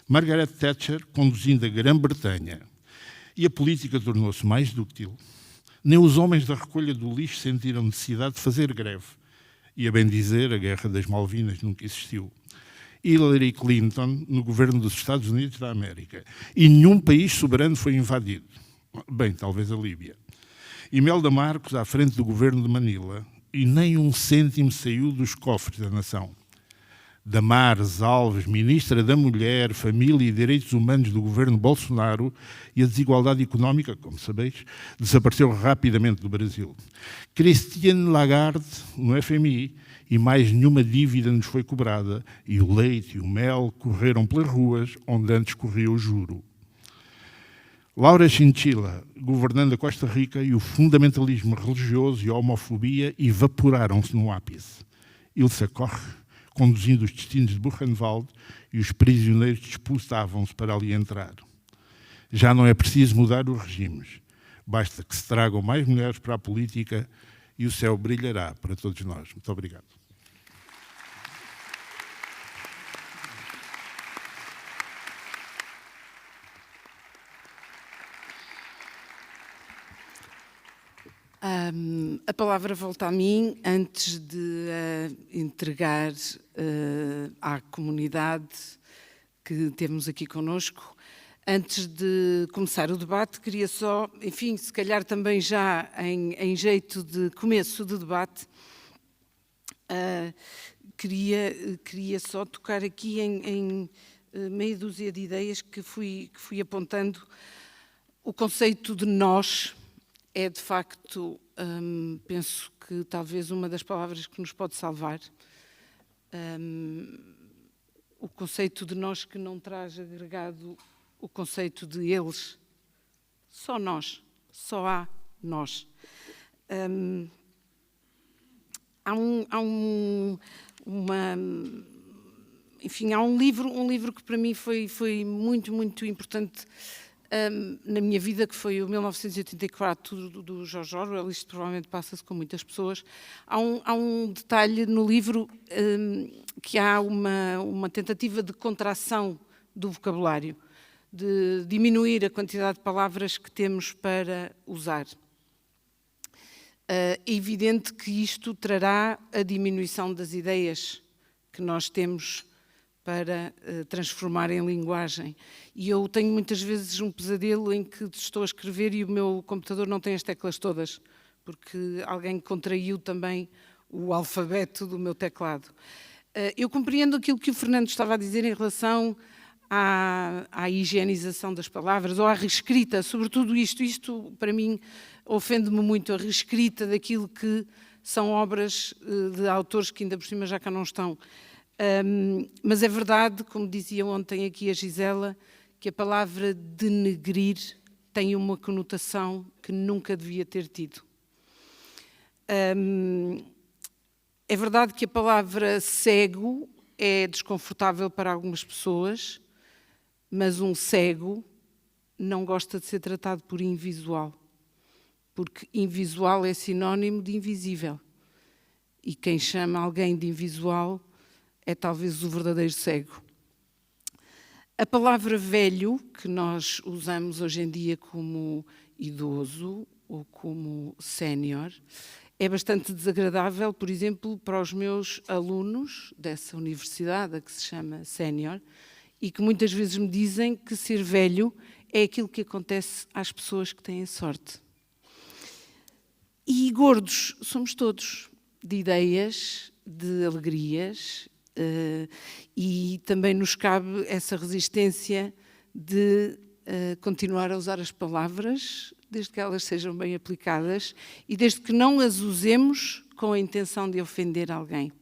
Margaret Thatcher conduzindo a Grã-Bretanha e a política tornou-se mais dúctil. Nem os homens da recolha do lixo sentiram necessidade de fazer greve. E, a bem dizer, a Guerra das Malvinas nunca existiu. Hillary Clinton no governo dos Estados Unidos da América. E nenhum país soberano foi invadido. Bem, talvez a Líbia. Imelda Marcos à frente do governo de Manila. E nem um cêntimo saiu dos cofres da nação. Damares Alves, ministra da Mulher, Família e Direitos Humanos do governo Bolsonaro, e a desigualdade económica, como sabeis, desapareceu rapidamente do Brasil. Christine Lagarde, no FMI, e mais nenhuma dívida nos foi cobrada, e o leite e o mel correram pelas ruas onde antes corria o juro. Laura Chinchilla, governando a Costa Rica, e o fundamentalismo religioso e a homofobia evaporaram-se no ápice. Ilse Koch, conduzindo os destinos de Buchenwald, e os prisioneiros disputavam-se para ali entrar. Já não é preciso mudar os regimes. Basta que se tragam mais mulheres para a política e o céu brilhará para todos nós. Muito obrigado. A palavra volta a mim antes de entregar à comunidade que temos aqui connosco. Antes de começar o debate, queria só, enfim, se calhar também já em jeito de começo do debate, queria só tocar aqui em meia dúzia de ideias que fui apontando. O conceito de nós é, de facto, penso que talvez uma das palavras que nos pode salvar. O conceito de nós que não traz agregado o conceito de eles. Só nós, só há nós. Há um livro que para mim foi muito, muito importante na minha vida, que foi o 1984 do George Orwell. Isto provavelmente passa-se com muitas pessoas. Há um detalhe no livro, que há uma tentativa de contração do vocabulário, de diminuir a quantidade de palavras que temos para usar. É evidente que isto trará a diminuição das ideias que nós temos para transformar em linguagem. E eu tenho muitas vezes um pesadelo em que estou a escrever e o meu computador não tem as teclas todas, porque alguém contraiu também o alfabeto do meu teclado. Eu compreendo aquilo que o Fernando estava a dizer em relação à higienização das palavras, ou à reescrita, sobretudo isto para mim ofende-me muito, a reescrita daquilo que são obras de autores que ainda por cima já cá não estão. Mas é verdade, como dizia ontem aqui a Gisela, que a palavra denegrir tem uma conotação que nunca devia ter tido. É verdade que a palavra cego é desconfortável para algumas pessoas, mas um cego não gosta de ser tratado por invisual, porque invisual é sinónimo de invisível. E quem chama alguém de invisual é talvez o verdadeiro cego. A palavra velho, que nós usamos hoje em dia como idoso ou como sénior, é bastante desagradável, por exemplo, para os meus alunos dessa universidade, a que se chama sénior, e que muitas vezes me dizem que ser velho é aquilo que acontece às pessoas que têm sorte. E gordos somos todos, de ideias, de alegrias, e também nos cabe essa resistência de continuar a usar as palavras, desde que elas sejam bem aplicadas e desde que não as usemos com a intenção de ofender alguém.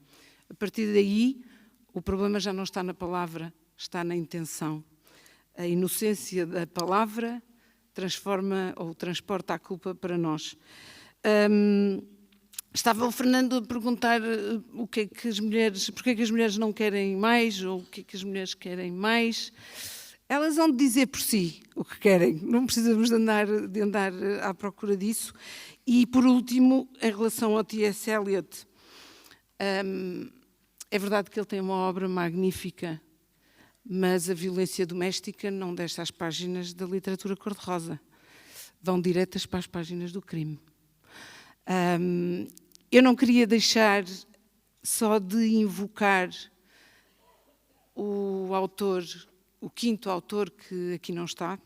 A partir daí, o problema já não está na palavra, está na intenção. A inocência da palavra transforma ou transporta a culpa para nós. Estava o Fernando a perguntar o que é que as mulheres, porque é que as mulheres não querem mais, ou o que é que as mulheres querem mais. Elas vão dizer por si o que querem, não precisamos de andar à procura disso. E, por último, em relação ao T.S. Eliot, é verdade que ele tem uma obra magnífica, mas a violência doméstica não desce às páginas da literatura cor-de-rosa, vão diretas para as páginas do crime. Eu não queria deixar só de invocar o autor, o quinto autor que aqui não está,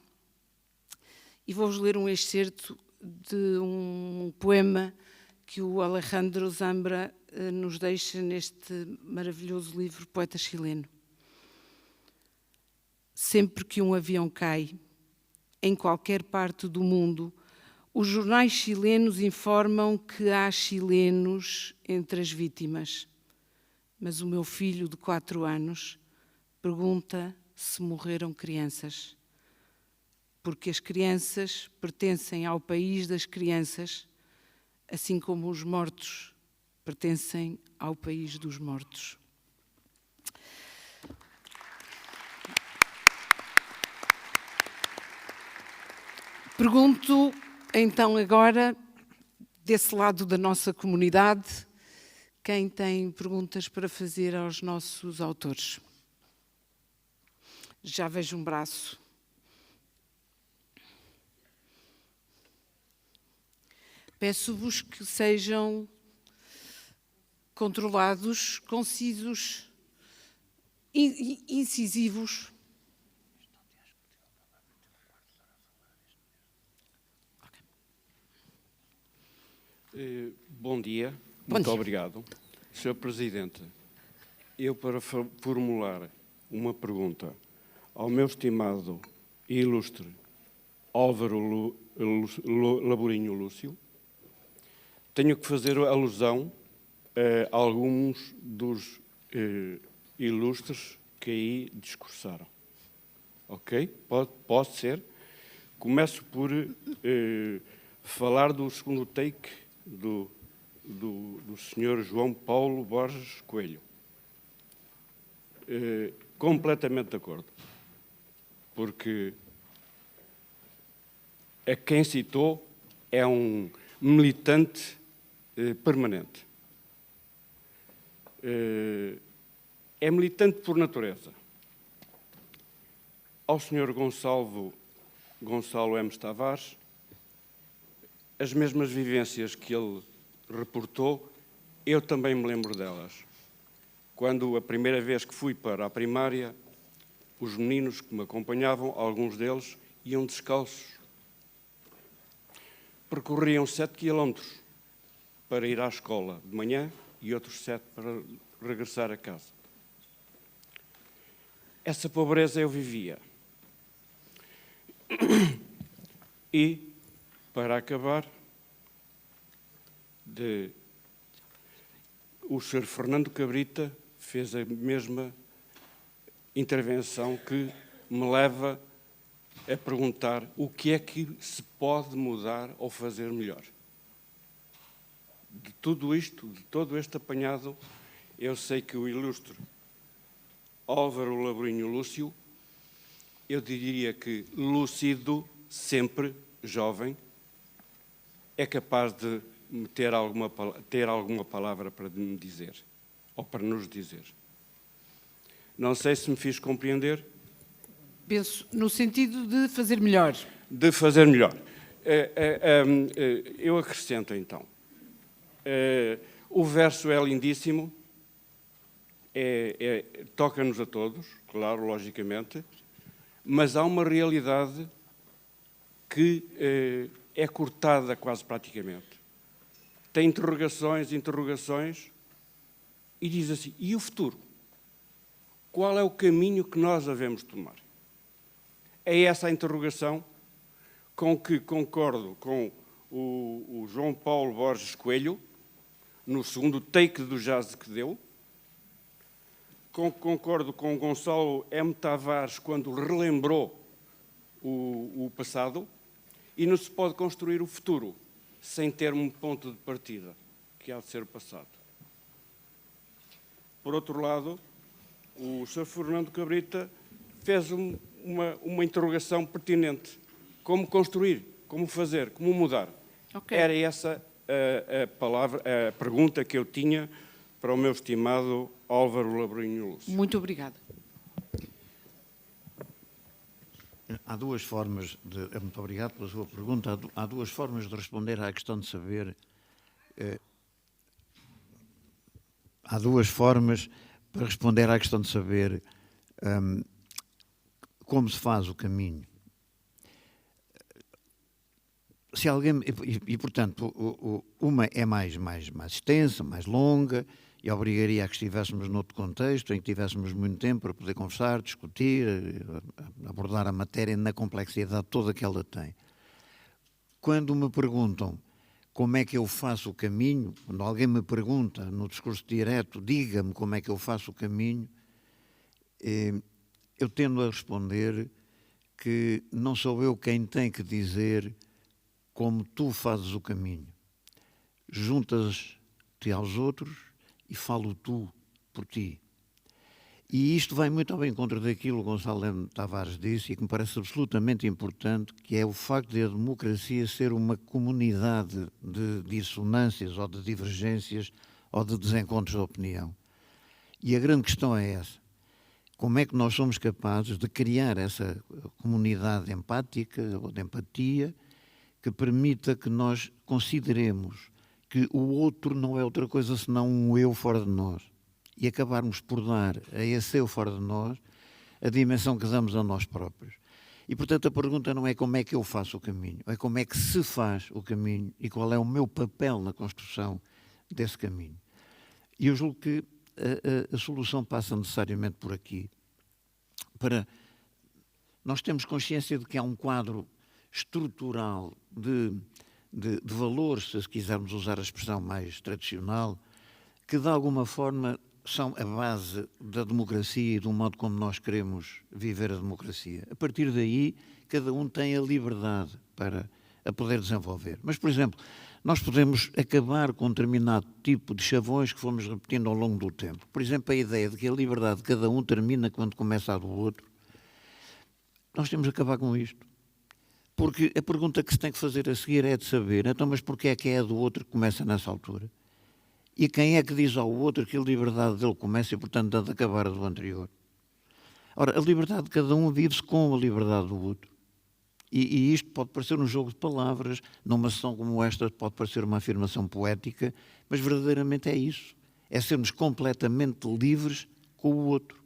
e vou-vos ler um excerto de um poema que o Alejandro Zambra nos deixa neste maravilhoso livro Poeta Chileno. Sempre que um avião cai, em qualquer parte do mundo, os jornais chilenos informam que há chilenos entre as vítimas. Mas o meu filho de 4 anos pergunta se morreram crianças. Porque as crianças pertencem ao país das crianças, assim como os mortos pertencem ao país dos mortos. Pergunto, então, agora, desse lado da nossa comunidade, quem tem perguntas para fazer aos nossos autores? Já vejo um braço. Peço-vos que sejam controlados, concisos, incisivos. Bom dia, muito obrigado. Sr. Presidente, eu para formular uma pergunta ao meu estimado e ilustre Álvaro Laborinho Lúcio, tenho que fazer alusão a alguns dos ilustres que aí discursaram. Ok? Pode ser? Começo por falar do segundo take do Sr. João Paulo Borges Coelho. Completamente de acordo. Porque a quem citou é um militante permanente. É militante por natureza. Ao Sr. Gonçalo M. Tavares, as mesmas vivências que ele reportou, eu também me lembro delas. Quando a primeira vez que fui para a primária, os meninos que me acompanhavam, alguns deles, iam descalços. Percorriam 7 quilómetros para ir à escola de manhã e outros 7 para regressar a casa. Essa pobreza eu vivia. E, para acabar, o Sr. Fernando Cabrita fez a mesma intervenção que me leva a perguntar o que é que se pode mudar ou fazer melhor. De tudo isto, de todo este apanhado, eu sei que o ilustre Álvaro Labrinho Lúcio, eu diria que lúcido, sempre jovem, é capaz de ter alguma palavra para me dizer, ou para nos dizer. Não sei se me fiz compreender. Penso no sentido de fazer melhor. De fazer melhor. Eu acrescento, então. O verso é lindíssimo, toca-nos a todos, claro, logicamente, mas há uma realidade que é cortada quase praticamente. Tem interrogações, e diz assim, e o futuro? Qual é o caminho que nós devemos tomar? É essa a interrogação com que concordo com o João Paulo Borges Coelho, no segundo take do jazz que deu, concordo com Gonçalo M. Tavares quando relembrou o passado, e não se pode construir o futuro sem ter um ponto de partida, que há de ser o passado. Por outro lado, o Sr. Fernando Cabrita fez uma interrogação pertinente. Como construir, como fazer, como mudar? Okay. Era essa a pergunta que eu tinha para o meu estimado Álvaro Labrinho Lúcio. Muito obrigada. Há duas formas muito obrigado pela sua pergunta. Há duas formas de responder à questão de saber. Há duas formas para responder à questão de saber como se faz o caminho. Se alguém, portanto, uma é mais extensa, mais longa, e obrigaria a que estivéssemos noutro contexto, em que tivéssemos muito tempo para poder conversar, discutir, abordar a matéria na complexidade toda que ela tem. Quando me perguntam como é que eu faço o caminho, quando alguém me pergunta no discurso direto, diga-me como é que eu faço o caminho, eu tendo a responder que não sou eu quem tem que dizer como tu fazes o caminho. Juntas-te aos outros e falo tu por ti. E isto vai muito ao encontro daquilo que o Gonçalo M. Tavares disse e que me parece absolutamente importante, que é o facto de a democracia ser uma comunidade de dissonâncias ou de divergências ou de desencontros de opinião. E a grande questão é essa. Como é que nós somos capazes de criar essa comunidade empática ou de empatia que permita que nós consideremos que o outro não é outra coisa senão um eu fora de nós e acabarmos por dar a esse eu fora de nós a dimensão que damos a nós próprios. E, portanto, a pergunta não é como é que eu faço o caminho, é como é que se faz o caminho e qual é o meu papel na construção desse caminho. E eu julgo que a solução passa necessariamente por aqui. Nós temos consciência de que há um quadro estrutural de valores, se quisermos usar a expressão mais tradicional, que de alguma forma são a base da democracia e do modo como nós queremos viver a democracia. A partir daí, cada um tem a liberdade para a poder desenvolver. Mas, por exemplo, nós podemos acabar com um determinado tipo de chavões que fomos repetindo ao longo do tempo. Por exemplo, a ideia de que a liberdade de cada um termina quando começa a do outro. Nós temos que acabar com isto. Porque a pergunta que se tem que fazer a seguir é de saber, então, mas porquê é que é a do outro que começa nessa altura? E quem é que diz ao outro que a liberdade dele começa e, portanto, deve acabar a do anterior? Ora, a liberdade de cada um vive-se com a liberdade do outro. E isto pode parecer um jogo de palavras, numa sessão como esta pode parecer uma afirmação poética, mas verdadeiramente é isso. É sermos completamente livres com o outro.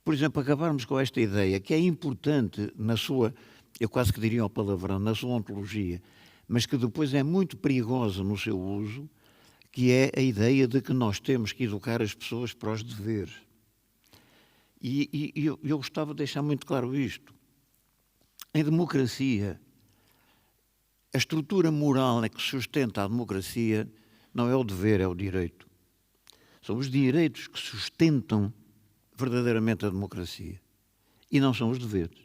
Por exemplo, acabarmos com esta ideia, que é importante na sua, eu quase que diria o palavrão, na sua ontologia, mas que depois é muito perigosa no seu uso, que é a ideia de que nós temos que educar as pessoas para os deveres. E eu gostava de deixar muito claro isto. Em democracia, a estrutura moral que sustenta a democracia não é o dever, é o direito. São os direitos que sustentam verdadeiramente a democracia. E não são os deveres.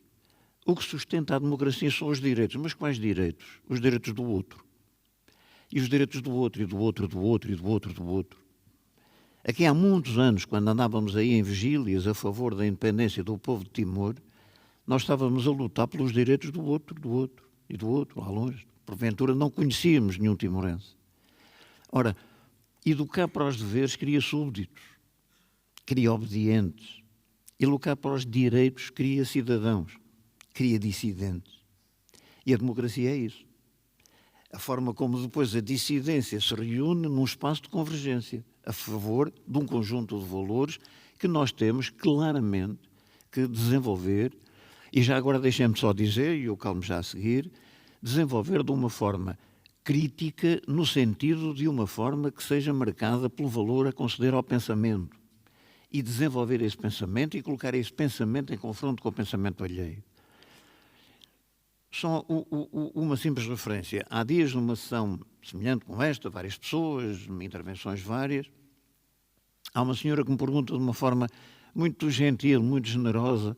O que sustenta a democracia são os direitos. Mas quais direitos? Os direitos do outro. E os direitos do outro, e do outro, do outro, e do outro, do outro. Aqui há muitos anos, quando andávamos aí em vigílias a favor da independência do povo de Timor, nós estávamos a lutar pelos direitos do outro, e do outro, lá longe. Porventura não conhecíamos nenhum timorense. Ora, educar para os deveres cria súbditos, cria obedientes. Educar para os direitos cria cidadãos, cria dissidentes. E a democracia é isso. A forma como depois a dissidência se reúne num espaço de convergência, a favor de um conjunto de valores que nós temos claramente que desenvolver. E já agora deixem-me só dizer, e eu calmo já a seguir, desenvolver de uma forma crítica no sentido de uma forma que seja marcada pelo valor a conceder ao pensamento. E desenvolver esse pensamento e colocar esse pensamento em confronto com o pensamento alheio. Só uma simples referência. Há dias, numa sessão semelhante com esta, várias pessoas, intervenções várias, há uma senhora que me pergunta de uma forma muito gentil, muito generosa,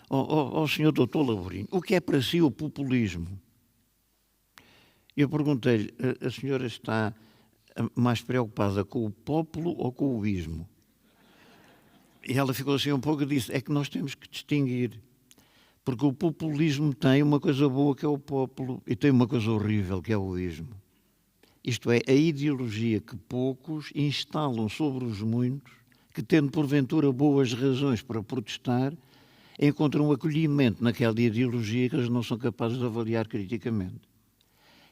ao senhor doutor Laborinho, o que é para si o populismo? Eu perguntei-lhe, a senhora está mais preocupada com o pópulo ou com o ismo? E ela ficou assim um pouco e disse, é que nós temos que distinguir, porque o populismo tem uma coisa boa que é o pópulo e tem uma coisa horrível que é o ismo. Isto é, a ideologia que poucos instalam sobre os muitos, que tendo porventura boas razões para protestar, encontram um acolhimento naquela ideologia que eles não são capazes de avaliar criticamente.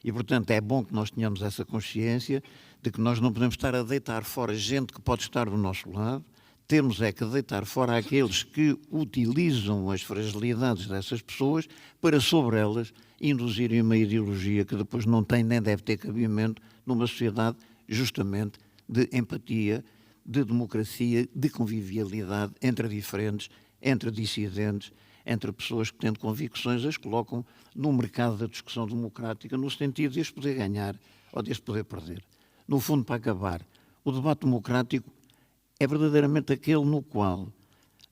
E, portanto, é bom que nós tenhamos essa consciência de que nós não podemos estar a deitar fora gente que pode estar do nosso lado, temos é que deitar fora aqueles que utilizam as fragilidades dessas pessoas para, sobre elas, induzirem uma ideologia que depois não tem nem deve ter cabimento numa sociedade, justamente, de empatia, de democracia, de convivialidade entre diferentes, entre dissidentes, entre pessoas que, tendo convicções, as colocam no mercado da discussão democrática, no sentido de as poder ganhar ou de as poder perder. No fundo, para acabar, o debate democrático é verdadeiramente aquele no qual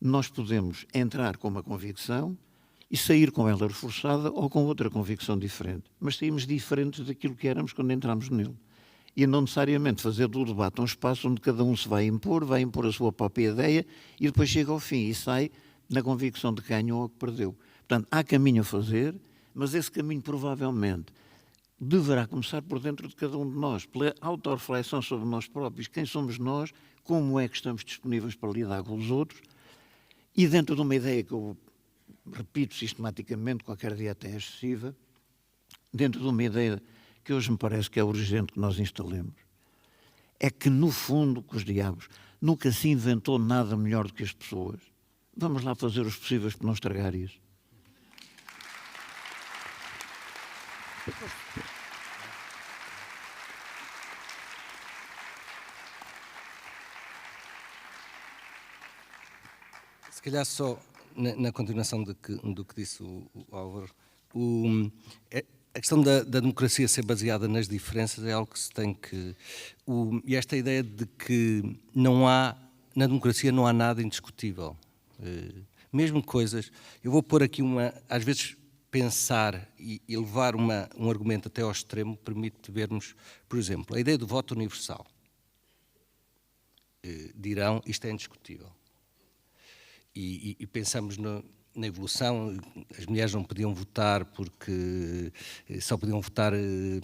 nós podemos entrar com uma convicção e sair com ela reforçada ou com outra convicção diferente. Mas saímos diferentes daquilo que éramos quando entramos nele. E não necessariamente fazer do debate um espaço onde cada um se vai impor a sua própria ideia e depois chega ao fim e sai na convicção de que ganhou ou que perdeu. Portanto, há caminho a fazer, mas esse caminho provavelmente deverá começar por dentro de cada um de nós, pela autorreflexão sobre nós próprios, quem somos nós, como é que estamos disponíveis para lidar com os outros, e dentro de uma ideia que eu repito sistematicamente, qualquer dia até excessiva, dentro de uma ideia que hoje me parece que é urgente que nós instalemos, é que, no fundo, com os diabos, nunca se inventou nada melhor do que as pessoas. Vamos lá fazer os possíveis para não estragar isso. Se calhar só na continuação do que disse o Álvaro, a questão da democracia ser baseada nas diferenças é algo que se tem que... E esta ideia de que na democracia não há nada indiscutível. Mesmo coisas... Eu vou pôr aqui às vezes, pensar e levar um argumento até ao extremo permite vermos, por exemplo, a ideia do voto universal. Dirão, isto é indiscutível. E pensamos na evolução, as mulheres não podiam votar porque só podiam votar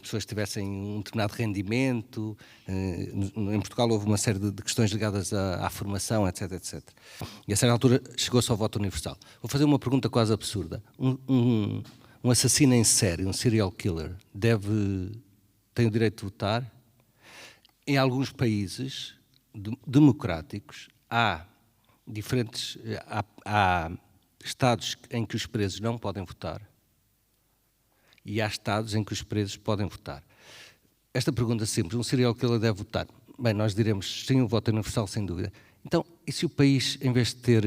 pessoas que tivessem um determinado rendimento. Em Portugal houve uma série de questões ligadas à formação, etc, etc. E a certa altura chegou-se ao voto universal. Vou fazer uma pergunta quase absurda. Um assassino em série, um serial killer, tem o direito de votar? Em alguns países democráticos há estados em que os presos não podem votar e há estados em que os presos podem votar. Esta pergunta simples, um serial killer deve votar? Bem, nós diremos sim, o voto universal, sem dúvida. Então, e se o país, em vez de ter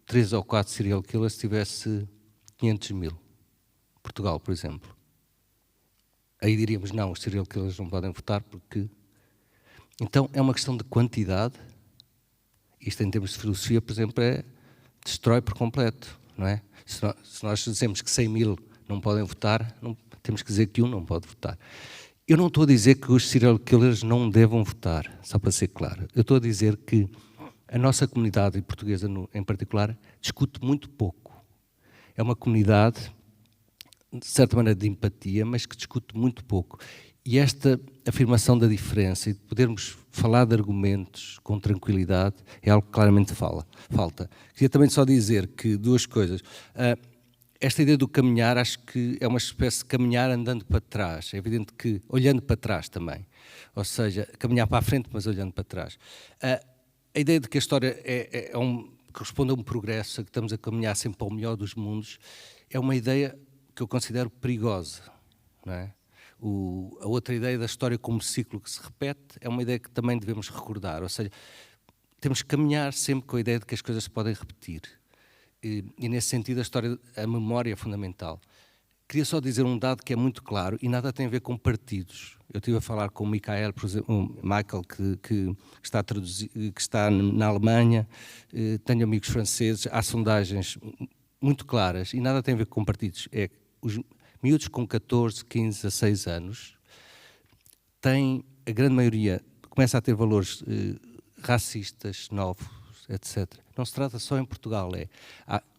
3 ou 4 serial killers, tivesse 500 mil? Portugal, por exemplo. Aí diríamos, não, os serial killers não podem votar porque... Então, é uma questão de quantidade. Isto, em termos de filosofia, por exemplo, destrói por completo, não é? Se nós dizemos que 100 mil não podem votar, temos que dizer que um não pode votar. Eu não estou a dizer que os serial killers não devam votar, só para ser claro. Eu estou a dizer que a nossa comunidade portuguesa, em particular, discute muito pouco. É uma comunidade, de certa maneira, de empatia, mas que discute muito pouco. E esta afirmação da diferença e de podermos falar de argumentos com tranquilidade é algo que claramente falta. Queria também só dizer que 2 coisas. Esta ideia do caminhar, acho que é uma espécie de caminhar andando para trás. É evidente que olhando para trás também. Ou seja, caminhar para a frente, mas olhando para trás. A ideia de que a história corresponde a um progresso, que estamos a caminhar sempre para o melhor dos mundos, é uma ideia que eu considero perigosa, não é? A outra ideia da história como ciclo que se repete é uma ideia que também devemos recordar, ou seja, temos que caminhar sempre com a ideia de que as coisas se podem repetir. E nesse sentido a memória é fundamental. Queria só dizer um dado que é muito claro e nada tem a ver com partidos. Eu estive a falar com o Michael, por exemplo, que está na Alemanha, tenho amigos franceses, há sondagens muito claras e nada tem a ver com partidos. Os miúdos com 14, 15, 16 anos têm, a grande maioria, começa a ter valores racistas, xenófobos, etc. Não se trata só em Portugal,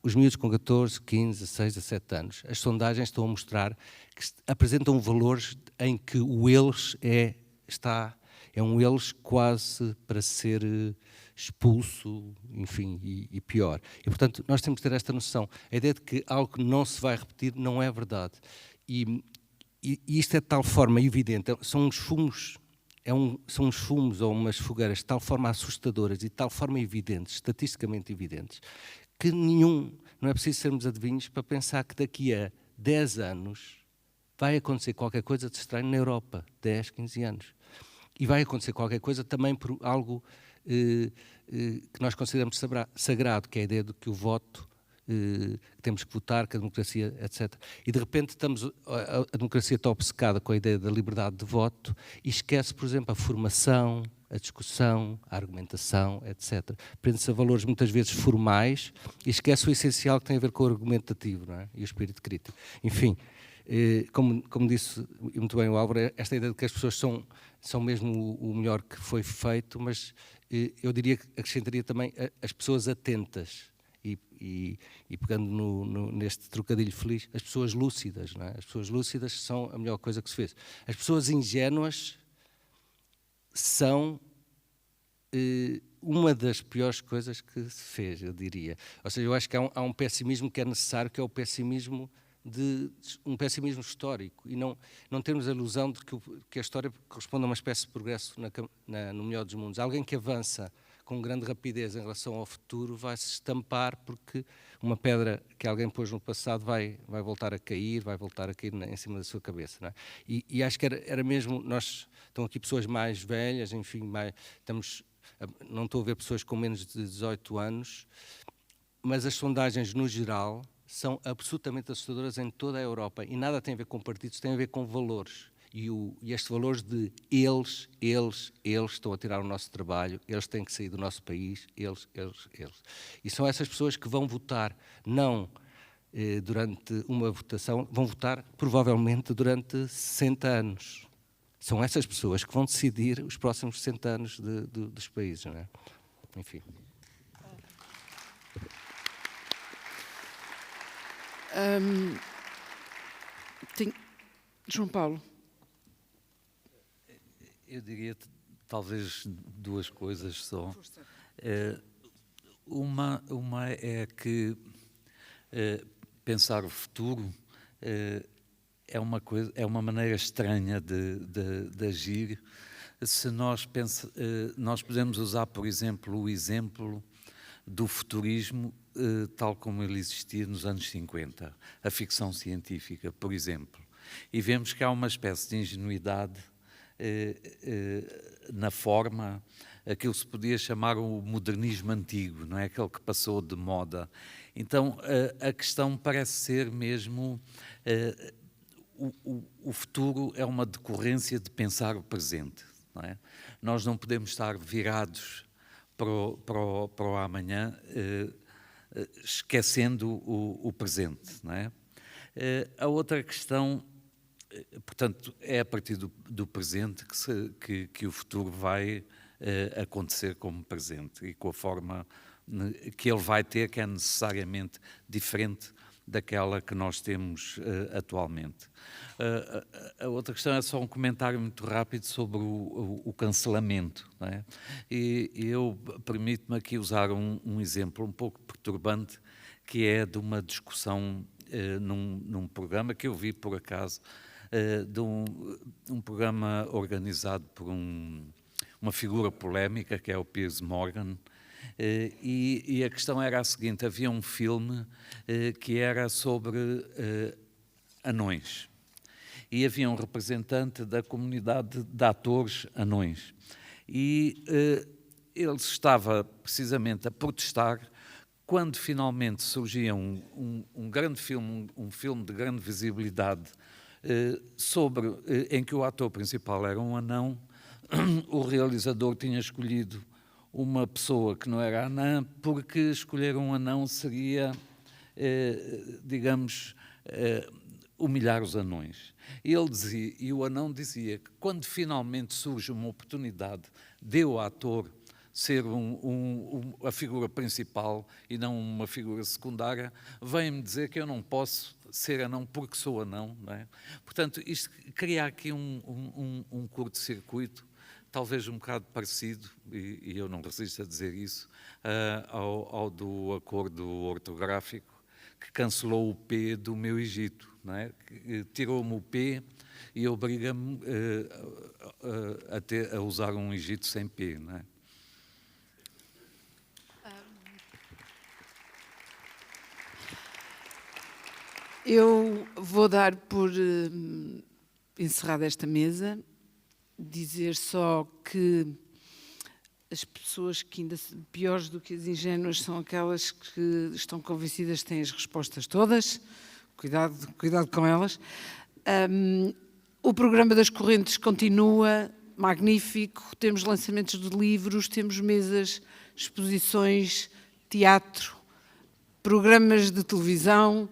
os miúdos com 14, 15, 16, 17 anos, as sondagens estão a mostrar que apresentam valores em que o eles é um eles quase para ser expulso, enfim, e pior. E, portanto, nós temos que ter esta noção. A ideia de que algo que não se vai repetir não é verdade. E isto é de tal forma evidente, são uns fumos ou umas fogueiras de tal forma assustadoras e de tal forma evidentes, estatisticamente evidentes, que não é preciso sermos adivinhos para pensar que daqui a 10 anos vai acontecer qualquer coisa de estranho na Europa, 10, 15 anos. E vai acontecer qualquer coisa também por algo que nós consideramos sagrado, que é a ideia de que o voto, que temos que votar, que a democracia, etc. E de repente a democracia está obcecada com a ideia da liberdade de voto e esquece, por exemplo, a formação, a discussão, a argumentação, etc. Prende-se a valores muitas vezes formais e esquece o essencial que tem a ver com o argumentativo, não é? E o espírito crítico. Enfim, como disse muito bem o Álvaro, esta ideia de que as pessoas são mesmo o melhor que foi feito, mas eu diria que acrescentaria também as pessoas atentas e pegando neste trocadilho feliz, as pessoas lúcidas, não é? As pessoas lúcidas são a melhor coisa que se fez. As pessoas ingênuas são uma das piores coisas que se fez, eu diria. Ou seja, eu acho que há um pessimismo que é necessário, que é o pessimismo um pessimismo histórico e não termos a ilusão de que a história corresponde a uma espécie de progresso no melhor dos mundos. Alguém que avança com grande rapidez em relação ao futuro vai se estampar porque uma pedra que alguém pôs no passado vai voltar a cair em cima da sua cabeça. Não é? E acho que era mesmo, estão aqui pessoas mais velhas, enfim, não estou a ver pessoas com menos de 18 anos, mas as sondagens no geral são absolutamente assustadoras em toda a Europa e nada tem a ver com partidos, tem a ver com valores e estes valores de eles estão a tirar o nosso trabalho, eles têm que sair do nosso país, eles. E são essas pessoas que vão votar, não durante uma votação, vão votar provavelmente durante 60 anos. São essas pessoas que vão decidir os próximos 60 anos dos países, não é? Enfim. João Paulo. Eu diria talvez duas coisas só. Uma é que pensar o futuro é uma maneira estranha de agir. Se nós podemos usar, por exemplo, o exemplo do futurismo tal como ele existia nos anos 50, a ficção científica, por exemplo, e vemos que há uma espécie de ingenuidade na forma, aquilo que se podia chamar o modernismo antigo, não é? Aquele que passou de moda. Então, a questão parece ser mesmo o futuro é uma decorrência de pensar o presente, não é? Nós não podemos estar virados para o amanhã, esquecendo o presente, não é? A outra questão, portanto, é a partir do presente que o futuro vai acontecer como presente e com a forma que ele vai ter, que é necessariamente diferente daquela que nós temos atualmente. A outra questão é só um comentário muito rápido sobre o cancelamento, não é? E eu permito-me aqui usar um exemplo um pouco perturbante, que é de uma discussão num programa que eu vi por acaso, de um programa organizado por uma figura polémica, que é o Piers Morgan, e a questão era a seguinte: havia um filme que era sobre anões, e havia um representante da comunidade de atores anões, e ele estava precisamente a protestar quando finalmente surgia um grande filme, um filme de grande visibilidade, em que o ator principal era um anão. O realizador tinha escolhido uma pessoa que não era anã, porque escolher um anão seria, digamos, humilhar os anões. E o anão dizia que quando finalmente surge uma oportunidade de o ator ser a figura principal e não uma figura secundária, vem-me dizer que eu não posso ser anão porque sou anão, não é? Portanto, isto cria aqui um curto-circuito, talvez um bocado parecido, e eu não resisto a dizer isso, ao do acordo ortográfico, que cancelou o P do meu Egito, não é? Tirou-me o P e obriga-me a usar um Egito sem P, não é? Eu vou dar por encerrada esta mesa, dizer só que as pessoas que ainda piores do que as ingênuas são aquelas que estão convencidas que têm as respostas todas. Cuidado com elas. O programa das correntes continua, magnífico. Temos lançamentos de livros, temos mesas, exposições, teatro, programas de televisão.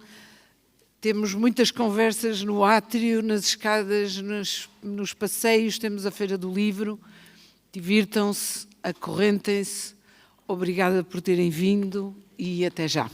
Temos muitas conversas no átrio, nas escadas, nos passeios, temos a Feira do Livro. Divirtam-se, acorrentem-se. Obrigada por terem vindo e até já.